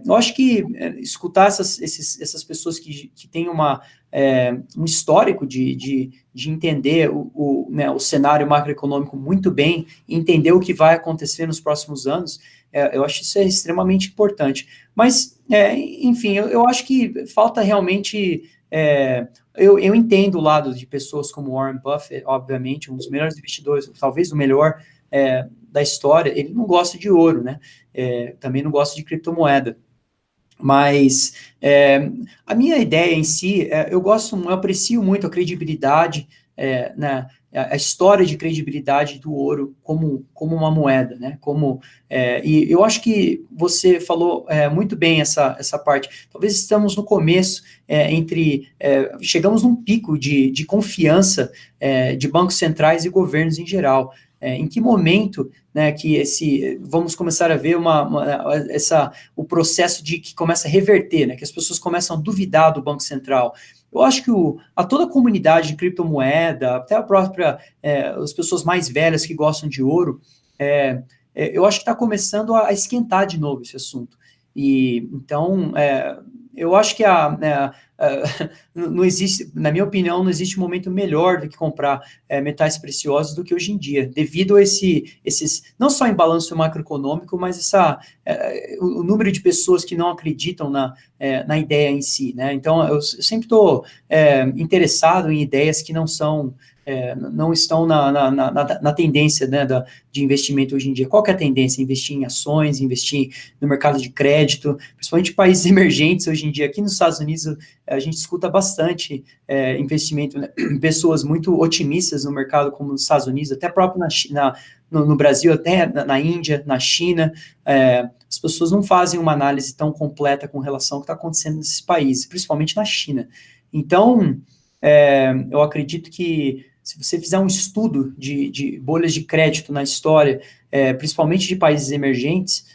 Eu acho que escutar essas pessoas que têm um histórico de entender o cenário macroeconômico muito bem, entender o que vai acontecer nos próximos anos, eu acho isso extremamente importante. Mas, enfim, eu acho que falta realmente... Eu entendo o lado de pessoas como Warren Buffett, obviamente, um dos melhores investidores, talvez o melhor da história. Ele não gosta de ouro, né? Também não gosta de criptomoeda. Mas a minha ideia em si, eu aprecio muito a credibilidade, a história de credibilidade do ouro como uma moeda, né? E eu acho que você falou muito bem essa parte. Talvez estamos no começo, chegamos num pico de confiança de bancos centrais e governos em geral. Em que momento, né, que vamos começar a ver o processo que começa a reverter, né, que as pessoas começam a duvidar do Banco Central. Eu acho que toda a comunidade de criptomoeda, até as pessoas mais velhas que gostam de ouro, eu acho que está começando a esquentar de novo esse assunto. Então, eu acho que não existe, na minha opinião, não existe momento melhor do que comprar metais preciosos do que hoje em dia, devido a esses, não só em balanço macroeconômico, mas o número de pessoas que não acreditam na ideia em si, né? Então, eu sempre estou interessado em ideias que não estão na tendência, né, de investimento hoje em dia. Qual que é a tendência? Investir em ações, investir no mercado de crédito, principalmente em países emergentes hoje em dia. Aqui nos Estados Unidos, a gente escuta bastante investimento, né, em pessoas muito otimistas no mercado, como nos Estados Unidos, até próprio no Brasil, até na Índia, na China. As pessoas não fazem uma análise tão completa com relação ao que está acontecendo nesses países, principalmente na China. Então, eu acredito que se você fizer um estudo de bolhas de crédito na história, principalmente de países emergentes,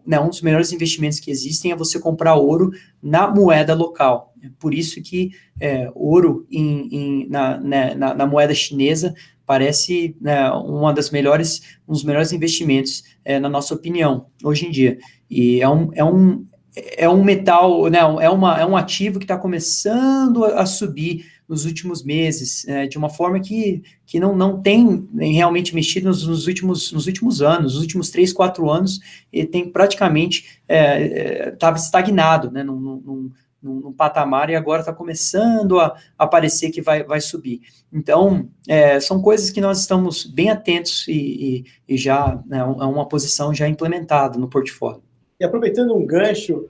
um dos melhores investimentos que existem é você comprar ouro na moeda local. Por isso que ouro na moeda chinesa parece, né, um dos melhores investimentos, na nossa opinião, hoje em dia. E é um metal, né, é um ativo que está começando a subir nos últimos meses, de uma forma que não tem realmente mexido nos últimos anos, nos últimos 3, 4 anos, ele tem praticamente estava estagnado, né, num patamar, e agora está começando a parecer que vai subir. Então, são coisas que nós estamos bem atentos e já é uma posição já implementada no portfólio. E aproveitando um gancho,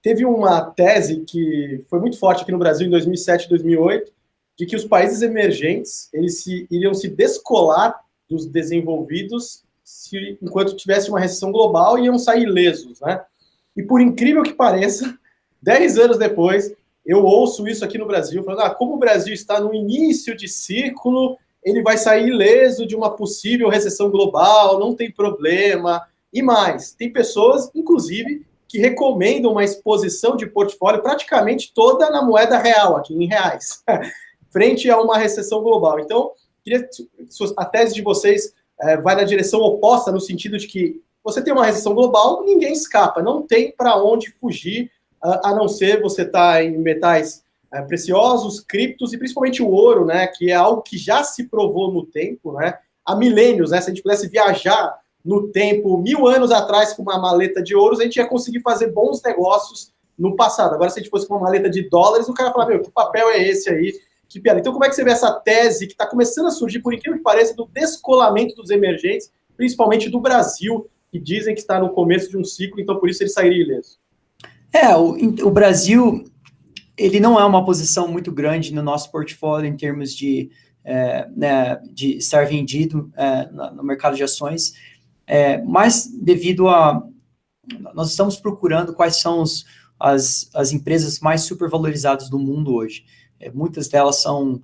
teve uma tese que foi muito forte aqui no Brasil em 2007 e 2008, de que os países emergentes iriam se descolar dos desenvolvidos enquanto tivesse uma recessão global, e iam sair ilesos, né? E por incrível que pareça, 10 anos depois, eu ouço isso aqui no Brasil, falando, como o Brasil está no início de ciclo, ele vai sair ileso de uma possível recessão global, não tem problema. E mais, tem pessoas, inclusive, que recomendam uma exposição de portfólio praticamente toda na moeda real, aqui em reais, frente a uma recessão global. Então, a tese de vocês vai na direção oposta, no sentido de que você tem uma recessão global, ninguém escapa, não tem para onde fugir, a não ser você estar em metais preciosos, criptos e principalmente o ouro, né, que é algo que já se provou no tempo, né, há milênios, né, se a gente pudesse viajar no tempo, 1000 anos atrás, com uma maleta de ouros, a gente ia conseguir fazer bons negócios no passado. Agora, se a gente fosse com uma maleta de dólares, o cara ia falar, meu, que papel é esse aí? Que piada. Então, como é que você vê essa tese que está começando a surgir, por incrível que pareça, do descolamento dos emergentes, principalmente do Brasil, que dizem que está no começo de um ciclo, então por isso ele sairia ileso? O Brasil, ele não é uma posição muito grande no nosso portfólio em termos de estar vendido no mercado de ações, mas devido a... Nós estamos procurando quais são as empresas mais supervalorizadas do mundo hoje. Muitas delas são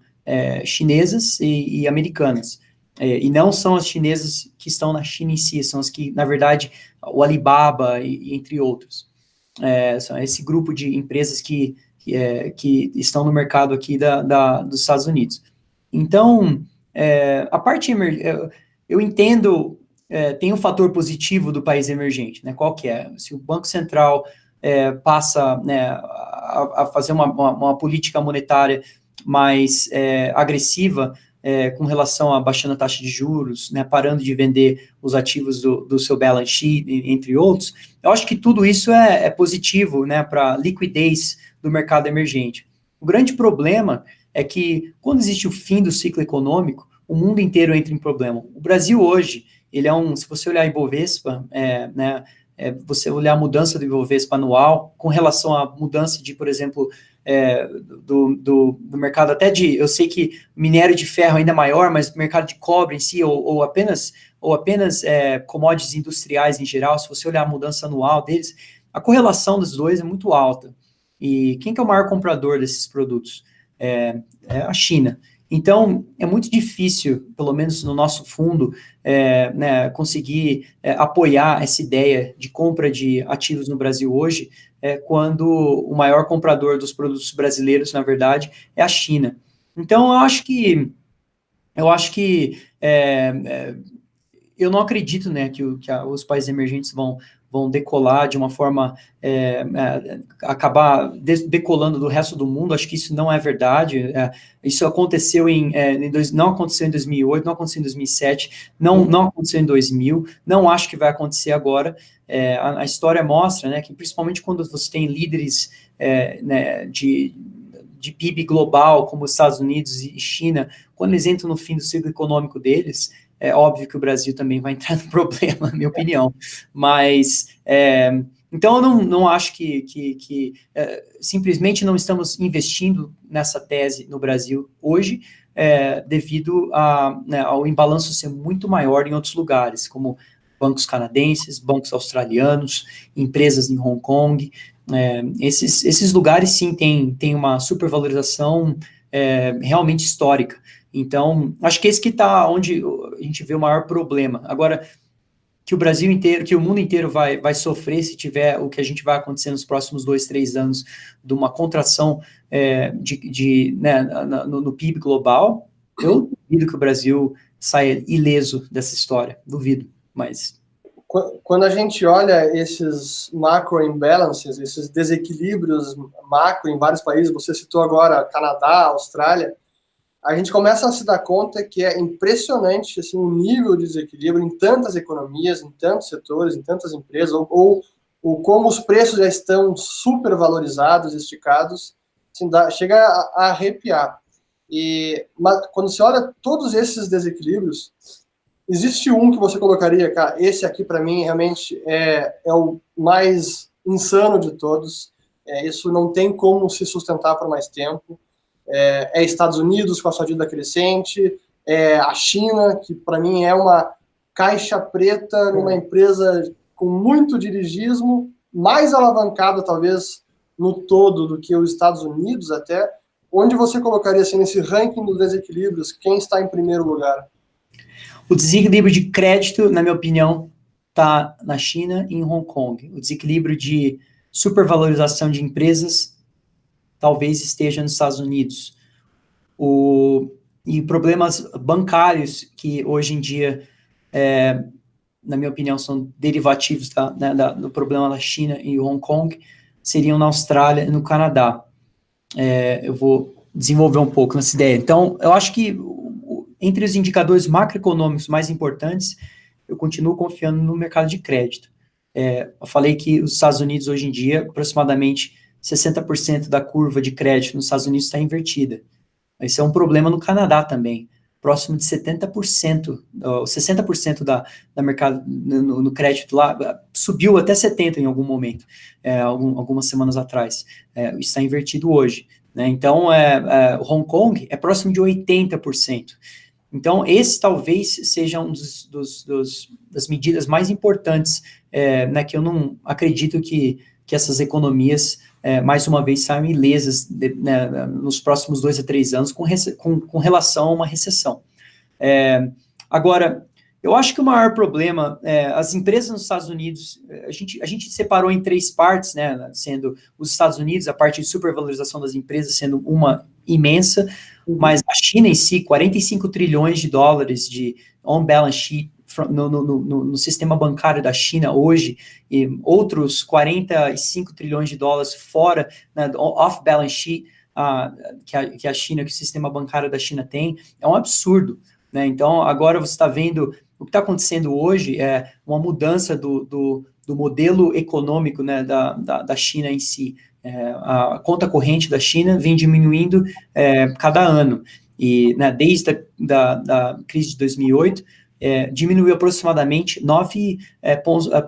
chinesas e americanas. E não são as chinesas que estão na China em si, são as que, na verdade, o Alibaba, entre outros. São esse grupo de empresas que estão no mercado aqui dos Estados Unidos. Então, a parte eu entendo, tem um fator positivo do país emergente, né? Qual que é? Se o Banco Central passa, né, a fazer uma política monetária mais agressiva, com relação a baixando a taxa de juros, né, parando de vender os ativos do seu balance sheet, entre outros, eu acho que tudo isso é positivo, né, para a liquidez do mercado emergente. O grande problema é que, quando existe o fim do ciclo econômico, o mundo inteiro entra em problema. O Brasil hoje, ele se você olhar Ibovespa, você olhar a mudança do Ibovespa anual, com relação à mudança de, por exemplo, do mercado até eu sei que minério de ferro ainda é maior, mas o mercado de cobre em si, ou apenas commodities industriais em geral, se você olhar a mudança anual deles, a correlação dos dois é muito alta. E quem que é o maior comprador desses produtos? É a China. Então, é muito difícil, pelo menos no nosso fundo, conseguir apoiar essa ideia de compra de ativos no Brasil hoje, quando o maior comprador dos produtos brasileiros, na verdade, é a China. Então, eu acho que eu não acredito, né, que os países emergentes vão decolar de uma forma, acabar decolando do resto do mundo. Acho que isso não é verdade. Isso aconteceu não aconteceu em 2008, não aconteceu em 2007, não aconteceu em 2000, não acho que vai acontecer agora. A história mostra, né, que principalmente quando você tem líderes né, de PIB global, como os Estados Unidos e China, quando eles entram no fim do ciclo econômico deles, é óbvio que o Brasil também vai entrar no problema, na minha opinião. Mas, então, eu não acho que simplesmente não estamos investindo nessa tese no Brasil hoje, devido ao imbalanço ser muito maior em outros lugares, como bancos canadenses, bancos australianos, empresas em Hong Kong. Esses lugares, sim, tem uma supervalorização realmente histórica. Então, acho que esse que está onde a gente vê o maior problema. Agora, que o Brasil inteiro, que o mundo inteiro vai sofrer se tiver o que a gente vai acontecer nos próximos 2, 3 anos de uma contração no PIB global, eu duvido que o Brasil saia ileso dessa história, duvido, mas... Quando a gente olha esses macro imbalances, esses desequilíbrios macro em vários países, você citou agora Canadá, Austrália, a gente começa a se dar conta que é impressionante assim, o nível de desequilíbrio em tantas economias, em tantos setores, em tantas empresas, ou como os preços já estão supervalorizados, esticados, assim, chega a arrepiar. Mas quando você olha todos esses desequilíbrios, existe um que você colocaria, cara, esse aqui para mim realmente é o mais insano de todos, isso não tem como se sustentar por mais tempo, Estados Unidos com a sua dívida crescente, a China, que para mim é uma caixa preta numa empresa com muito dirigismo, mais alavancada talvez no todo do que os Estados Unidos até. Onde você colocaria assim, nesse ranking dos desequilíbrios, quem está em primeiro lugar? O desequilíbrio de crédito, na minha opinião, está na China e em Hong Kong. O desequilíbrio de supervalorização de empresas talvez esteja nos Estados Unidos. E problemas bancários que hoje em dia, na minha opinião, são derivativos do problema da China e Hong Kong, seriam na Austrália e no Canadá. Eu vou desenvolver um pouco nessa ideia. Então, eu acho que entre os indicadores macroeconômicos mais importantes, eu continuo confiando no mercado de crédito. Eu falei que os Estados Unidos, hoje em dia, aproximadamente 60% da curva de crédito nos Estados Unidos está invertida. Esse é um problema no Canadá também. Próximo de 70%, 60% da mercado no crédito lá, subiu até 70% em algum momento, algumas semanas atrás. Está invertido hoje. Né? Então, Hong Kong é próximo de 80%. Então, esse talvez seja um das medidas mais importantes, né, que eu não acredito que essas economias, mais uma vez, saiam ilesas né, nos próximos 2 a 3 anos com relação a uma recessão. Agora, eu acho que o maior problema, as empresas nos Estados Unidos, a gente separou em 3 partes, né, sendo os Estados Unidos, a parte de supervalorização das empresas sendo uma imensa, mas a China em si, 45 trilhões de dólares de on-balance sheet no sistema bancário da China hoje, e outros 45 trilhões de dólares fora, né, off-balance sheet, que a China, que o sistema bancário da China tem, é um absurdo. Né? Então, agora você está vendo, o que está acontecendo hoje é uma mudança do modelo econômico, né, da China em si. A conta corrente da China vem diminuindo cada ano, e né, desde da crise de 2008, diminuiu aproximadamente 9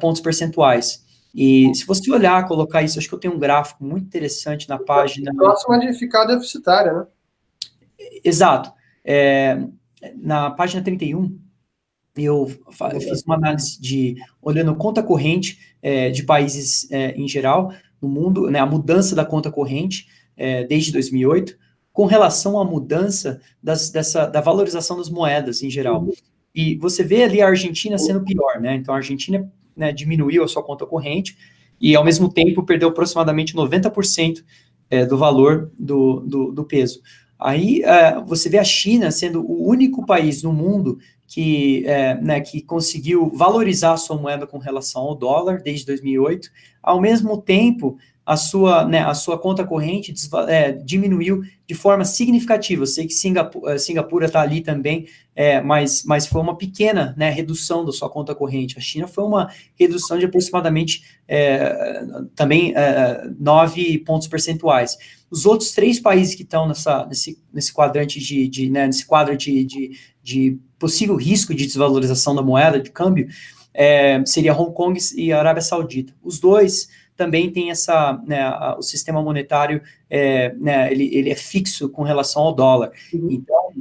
pontos percentuais. E se você olhar, colocar isso, acho que eu tenho um gráfico muito interessante na página... Próxima de ficar deficitária, né? Exato. Na página 31, eu fiz uma análise olhando conta corrente de países em geral, no mundo, né, a mudança da conta corrente desde 2008, com relação à mudança da valorização das moedas em geral. E você vê ali a Argentina sendo pior, né? Então, a Argentina, né, diminuiu a sua conta corrente e, ao mesmo tempo, perdeu aproximadamente 90% do valor do peso. Aí, você vê a China sendo o único país no mundo que conseguiu valorizar a sua moeda com relação ao dólar desde 2008, ao mesmo tempo, a sua conta corrente diminuiu de forma significativa. Eu sei que Singapura está ali também, mas foi uma pequena, né, redução da sua conta corrente. A China foi uma redução de aproximadamente também 9 pontos percentuais. Os outros 3 países que estão nesse quadrante nesse quadro de possível risco de desvalorização da moeda, de câmbio, seria Hong Kong e a Arábia Saudita. Os dois também tem o sistema monetário, ele é fixo com relação ao dólar. Então,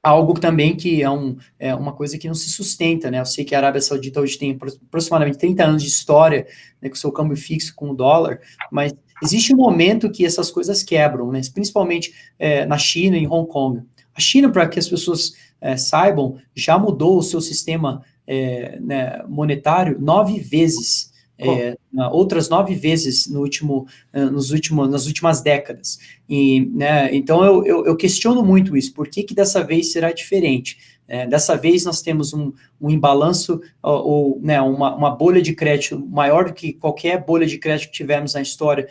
algo também que é uma coisa que não se sustenta, né? Eu sei que a Arábia Saudita hoje tem aproximadamente 30 anos de história, né, com o seu câmbio fixo com o dólar, mas existe um momento que essas coisas quebram, né? Principalmente na China e em Hong Kong. A China, para que as pessoas saibam, já mudou o seu sistema monetário 9 vezes, outras 9 vezes nas últimas décadas. E, né, então, eu questiono muito isso. Por que dessa vez será diferente? Dessa vez nós temos um imbalanço, né, uma bolha de crédito maior do que qualquer bolha de crédito que tivemos na história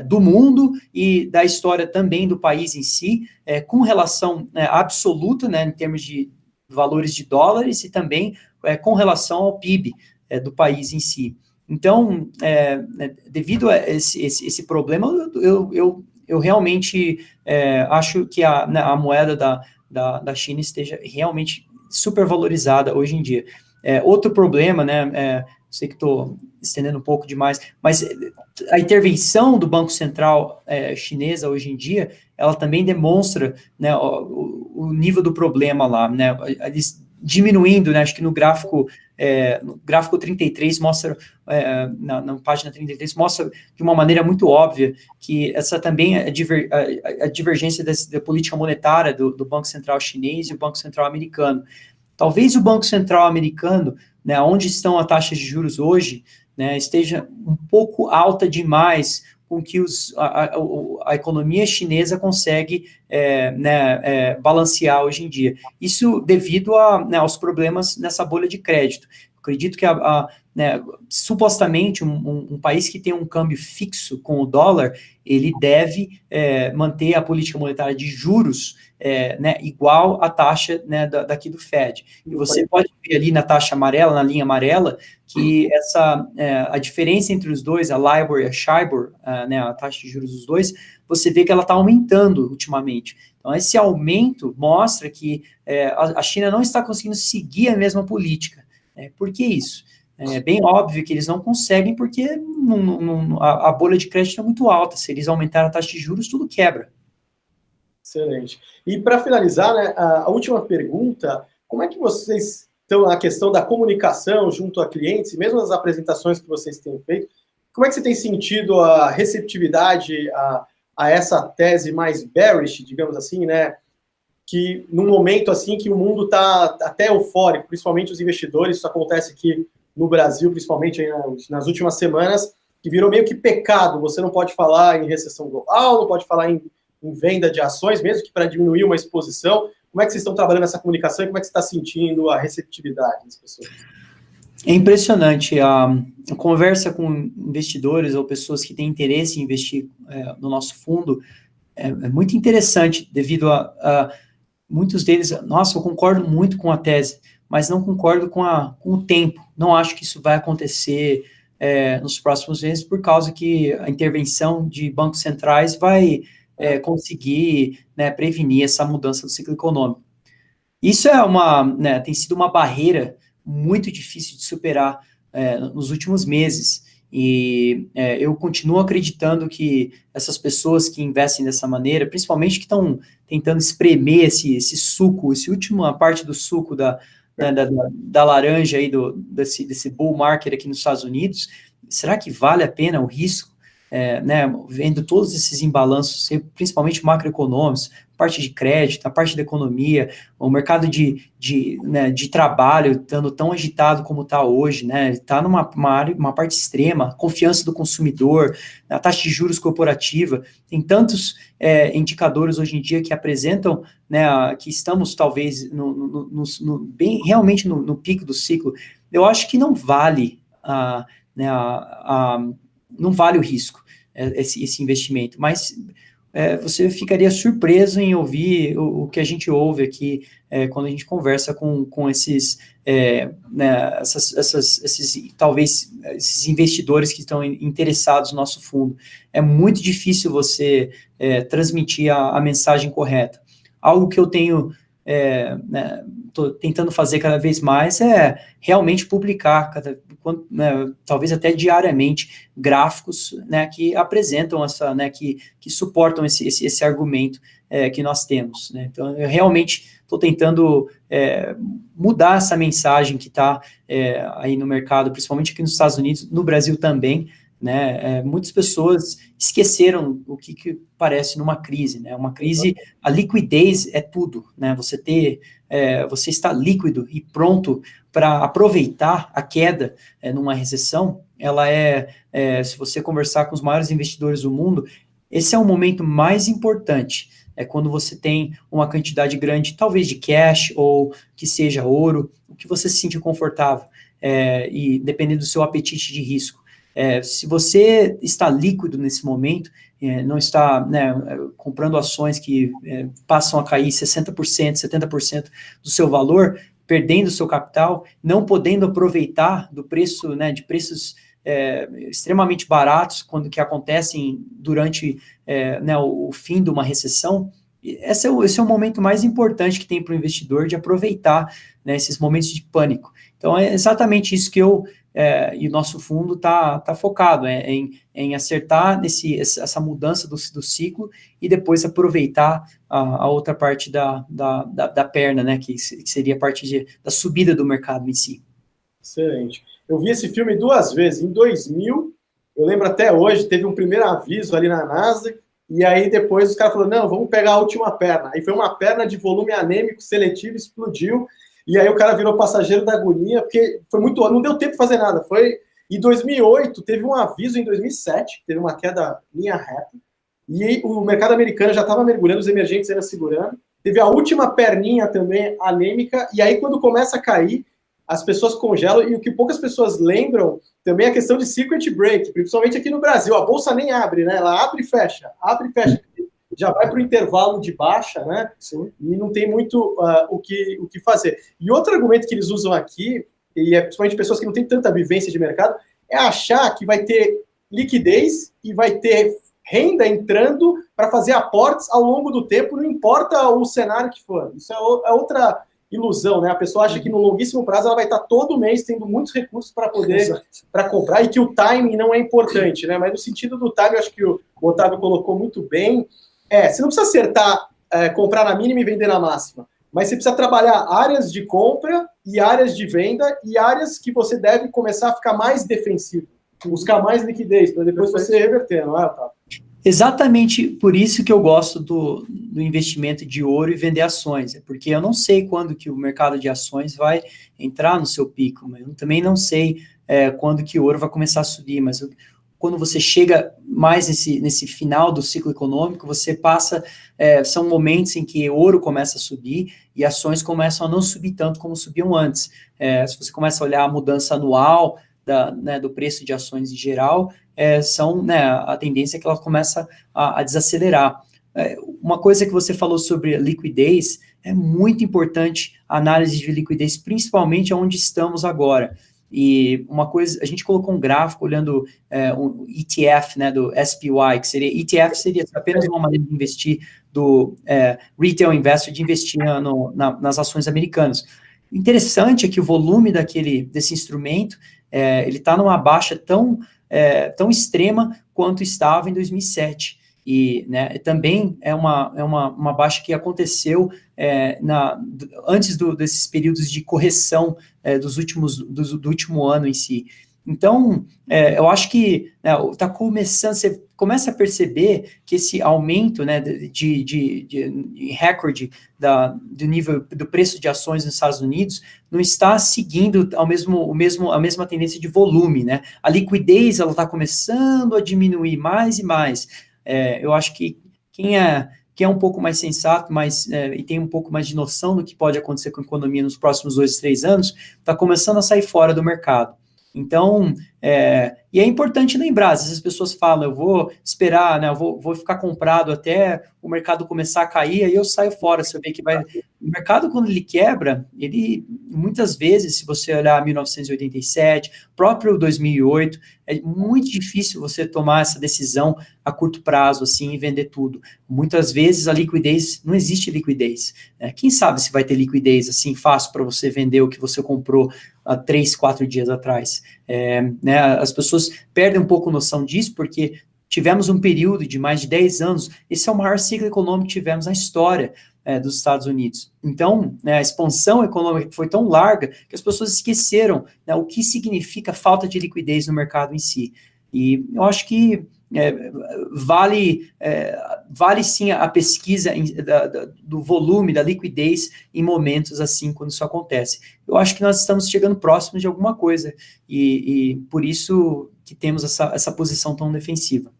do mundo e da história também do país em si, com relação absoluta, né, em termos de valores de dólares e também com relação ao PIB do país em si. Então, devido a esse problema, eu realmente acho que a moeda da China esteja realmente supervalorizada hoje em dia. Outro problema, né, sei que estou estendendo um pouco demais, mas a intervenção do Banco Central chinesa hoje em dia, ela também demonstra, né, o nível do problema lá, né, eles diminuindo, né, acho que no gráfico 33 mostra, na página 33, mostra de uma maneira muito óbvia que essa também é a divergência da política monetária do Banco Central chinês e o Banco Central americano. Talvez o Banco Central americano né, onde estão as taxas de juros hoje, né, esteja um pouco alta demais com que a economia chinesa consegue balancear hoje em dia. Isso devido aos problemas nessa bolha de crédito. Acredito que supostamente um país que tem um câmbio fixo com o dólar, ele deve manter a política monetária de juros igual à taxa daqui do Fed. E você pode ver ali na taxa amarela, na linha amarela, que a diferença entre os dois, a LIBOR e a SHIBOR, a taxa de juros dos dois, você vê que ela está aumentando ultimamente. Então, esse aumento mostra que a China não está conseguindo seguir a mesma política. Por que isso? É bem óbvio que eles não conseguem porque a bolha de crédito é muito alta. Se eles aumentarem a taxa de juros, tudo quebra. Excelente. E para finalizar, né, a última pergunta, como é que vocês estão na questão da comunicação junto a clientes, e mesmo as apresentações que vocês têm feito, como é que você tem sentido a receptividade a essa tese mais bearish, digamos assim, né, que num momento assim que o mundo está até eufórico, principalmente os investidores, isso acontece aqui no Brasil, principalmente aí nas últimas semanas, que virou meio que pecado, você não pode falar em recessão global, não pode falar em venda de ações, mesmo que para diminuir uma exposição. Como é que vocês estão trabalhando essa comunicação e como é que você está sentindo a receptividade das pessoas? É impressionante a conversa com investidores ou pessoas que têm interesse em investir no nosso fundo, é muito interessante, devido a muitos deles, nossa, eu concordo muito com a tese, mas não concordo com o tempo, não acho que isso vai acontecer nos próximos meses, por causa que a intervenção de bancos centrais vai conseguir prevenir essa mudança do ciclo econômico. Isso tem sido uma barreira muito difícil de superar nos últimos meses, e eu continuo acreditando que essas pessoas que investem dessa maneira, principalmente que estão tentando espremer esse suco, essa última parte do suco da laranja aí, desse bull market aqui nos Estados Unidos, será que vale a pena o risco? Vendo todos esses imbalanços, principalmente macroeconômicos, parte de crédito, a parte da economia, o mercado de trabalho estando tão agitado como está hoje, está numa parte extrema, confiança do consumidor, a taxa de juros corporativa, tem indicadores hoje em dia que apresentam que estamos talvez realmente no pico do ciclo. Eu acho que não vale não vale o risco, esse investimento, mas você ficaria surpreso em ouvir o que a gente ouve aqui quando a gente conversa com esses investidores que estão interessados no nosso fundo. É muito difícil você transmitir a mensagem correta. Algo que eu tenho estou tentando fazer cada vez mais realmente publicar, talvez até diariamente, gráficos que apresentam que suportam esse argumento que nós temos. Então, eu realmente estou tentando mudar essa mensagem que está aí no mercado, principalmente aqui nos Estados Unidos, no Brasil também. Muitas pessoas esqueceram o que parece numa crise. Uma crise, a liquidez é tudo. Você está líquido e pronto para aproveitar a queda numa recessão. Ela se você conversar com os maiores investidores do mundo, esse é o momento mais importante. É quando você tem uma quantidade grande, talvez de cash ou que seja ouro, o que você se sente confortável, e dependendo do seu apetite de risco. Se você está líquido nesse momento, não está comprando ações que passam a cair 60%, 70% do seu valor, perdendo o seu capital, não podendo aproveitar do preço, de preços extremamente baratos, que acontecem durante o fim de uma recessão. Esse é o momento mais importante que tem para o investidor, de aproveitar esses momentos de pânico. Então, é exatamente isso que e o nosso fundo está focado em acertar essa mudança do ciclo e depois aproveitar a outra parte da perna, que seria a parte da subida do mercado em si. Excelente. Eu vi esse filme 2 vezes. Em 2000, eu lembro até hoje, teve um primeiro aviso ali na Nasdaq, e aí depois os caras falaram, não, vamos pegar a última perna. Aí foi uma perna de volume anêmico seletivo, explodiu. E aí o cara virou passageiro da agonia, porque foi muito, não deu tempo de fazer nada. Foi em 2008, teve um aviso em 2007, teve uma queda linha reta, e o mercado americano já estava mergulhando, os emergentes ainda segurando. Teve a última perninha também anêmica, e aí quando começa a cair, as pessoas congelam, e o que poucas pessoas lembram também é a questão de circuit break, principalmente aqui no Brasil. A bolsa nem abre, né? Ela abre e fecha, já vai para o intervalo de baixa, né? Sim. E não tem muito o que fazer. E outro argumento que eles usam aqui, e é principalmente pessoas que não têm tanta vivência de mercado, é achar que vai ter liquidez e vai ter renda entrando para fazer aportes ao longo do tempo, não importa o cenário que for. Isso é outra ilusão, né? A pessoa acha que no longuíssimo prazo ela vai estar todo mês tendo muitos recursos para poder para comprar e que o timing não é importante, né? Mas no sentido do timing, eu acho que o Otávio colocou muito bem. Você não precisa acertar, comprar na mínima e vender na máxima, mas você precisa trabalhar áreas de compra e áreas de venda e áreas que você deve começar a ficar mais defensivo, buscar mais liquidez, para depois você reverter, não é, Otávio? Exatamente por isso que eu gosto do investimento de ouro e vender ações, porque eu não sei quando que o mercado de ações vai entrar no seu pico, mas eu também não sei quando que o ouro vai começar a subir, mas quando você chega mais nesse final do ciclo econômico, você passa, são momentos em que ouro começa a subir e ações começam a não subir tanto como subiam antes. Se você começa a olhar a mudança anual do preço de ações em geral, a tendência é que ela começa a desacelerar. Uma coisa que você falou sobre liquidez, é muito importante a análise de liquidez, principalmente onde estamos agora. E uma coisa, a gente colocou um gráfico olhando um ETF, né, do SPY, que seria, ETF seria apenas uma maneira de investir do retail investor, de investir nas ações americanas. Interessante é que o volume desse instrumento, ele está numa baixa tão extrema quanto estava em 2007. E, né, também é uma baixa que aconteceu antes desses períodos de correção do último ano em si. Então, eu acho que está começando, você começa a perceber que esse aumento, né, de recorde do nível do preço de ações nos Estados Unidos não está seguindo a mesma tendência de volume, né? A liquidez ela está começando a diminuir mais e mais. Eu acho que quem é um pouco mais sensato e tem um pouco mais de noção do que pode acontecer com a economia nos próximos 2, 3 anos, está começando a sair fora do mercado. Então, e é importante lembrar, às vezes as pessoas falam, eu vou esperar, né, eu vou ficar comprado até o mercado começar a cair, aí eu saio fora, você vê que vai... O mercado, quando ele quebra, ele, muitas vezes, se você olhar 1987, próprio 2008, é muito difícil você tomar essa decisão a curto prazo, assim, e vender tudo. Muitas vezes a liquidez, não existe liquidez. Quem sabe se vai ter liquidez, assim, fácil para você vender o que você comprou há 3, 4 dias atrás. Né, as pessoas perdem um pouco noção disso, porque tivemos um período de mais de 10 anos, esse é o maior ciclo econômico que tivemos na história dos Estados Unidos. Então, a expansão econômica foi tão larga que as pessoas esqueceram, né, o que significa falta de liquidez no mercado em si. E eu acho que vale sim a pesquisa do volume, da liquidez em momentos assim, quando isso acontece. Eu acho que nós estamos chegando próximos de alguma coisa, e por isso que temos essa posição tão defensiva.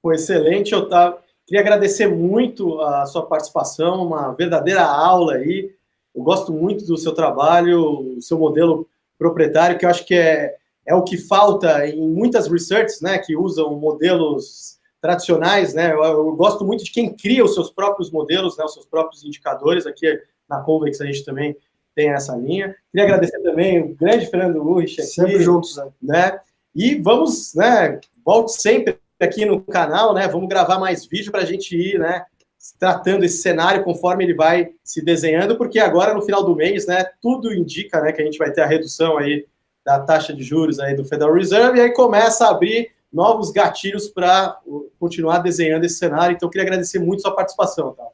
Foi excelente, Otávio. Queria agradecer muito a sua participação, uma verdadeira aula aí. Eu gosto muito do seu trabalho, o seu modelo proprietário, que eu acho que é o que falta em muitas researches, né, que usam modelos tradicionais, né? Eu gosto muito de quem cria os seus próprios modelos, né, os seus próprios indicadores. Aqui na Convex a gente também tem essa linha. Queria agradecer também o grande Fernando Urrich aqui. Sempre juntos, né? E vamos, né, volte sempre aqui no canal, né? Vamos gravar mais vídeo para a gente ir, né, tratando esse cenário conforme ele vai se desenhando, porque agora no final do mês, né, tudo indica, né, que a gente vai ter a redução aí da taxa de juros aí do Federal Reserve, e aí começa a abrir novos gatilhos para continuar desenhando esse cenário. Então, eu queria agradecer muito a sua participação, tá?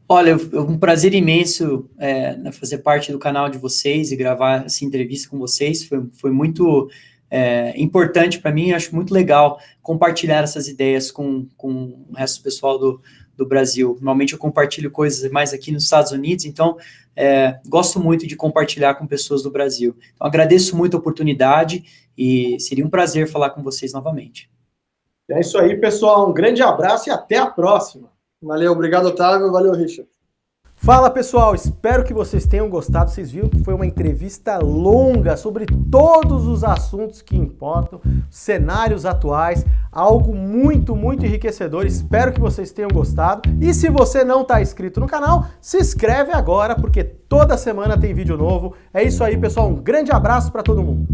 Olha, é um prazer imenso fazer parte do canal de vocês e gravar essa entrevista com vocês. Foi muito importante para mim. Acho muito legal compartilhar essas ideias com o resto do pessoal do do Brasil. Normalmente eu compartilho coisas mais aqui nos Estados Unidos, então gosto muito de compartilhar com pessoas do Brasil. Então agradeço muito a oportunidade e seria um prazer falar com vocês novamente. É isso aí, pessoal. Um grande abraço e até a próxima. Valeu, obrigado, Otávio. Valeu, Richard. Fala pessoal, espero que vocês tenham gostado. Vocês viram que foi uma entrevista longa sobre todos os assuntos que importam, cenários atuais, algo muito, muito enriquecedor. Espero que vocês tenham gostado. E se você não está inscrito no canal, se inscreve agora, porque toda semana tem vídeo novo. É isso aí, pessoal. Um grande abraço para todo mundo.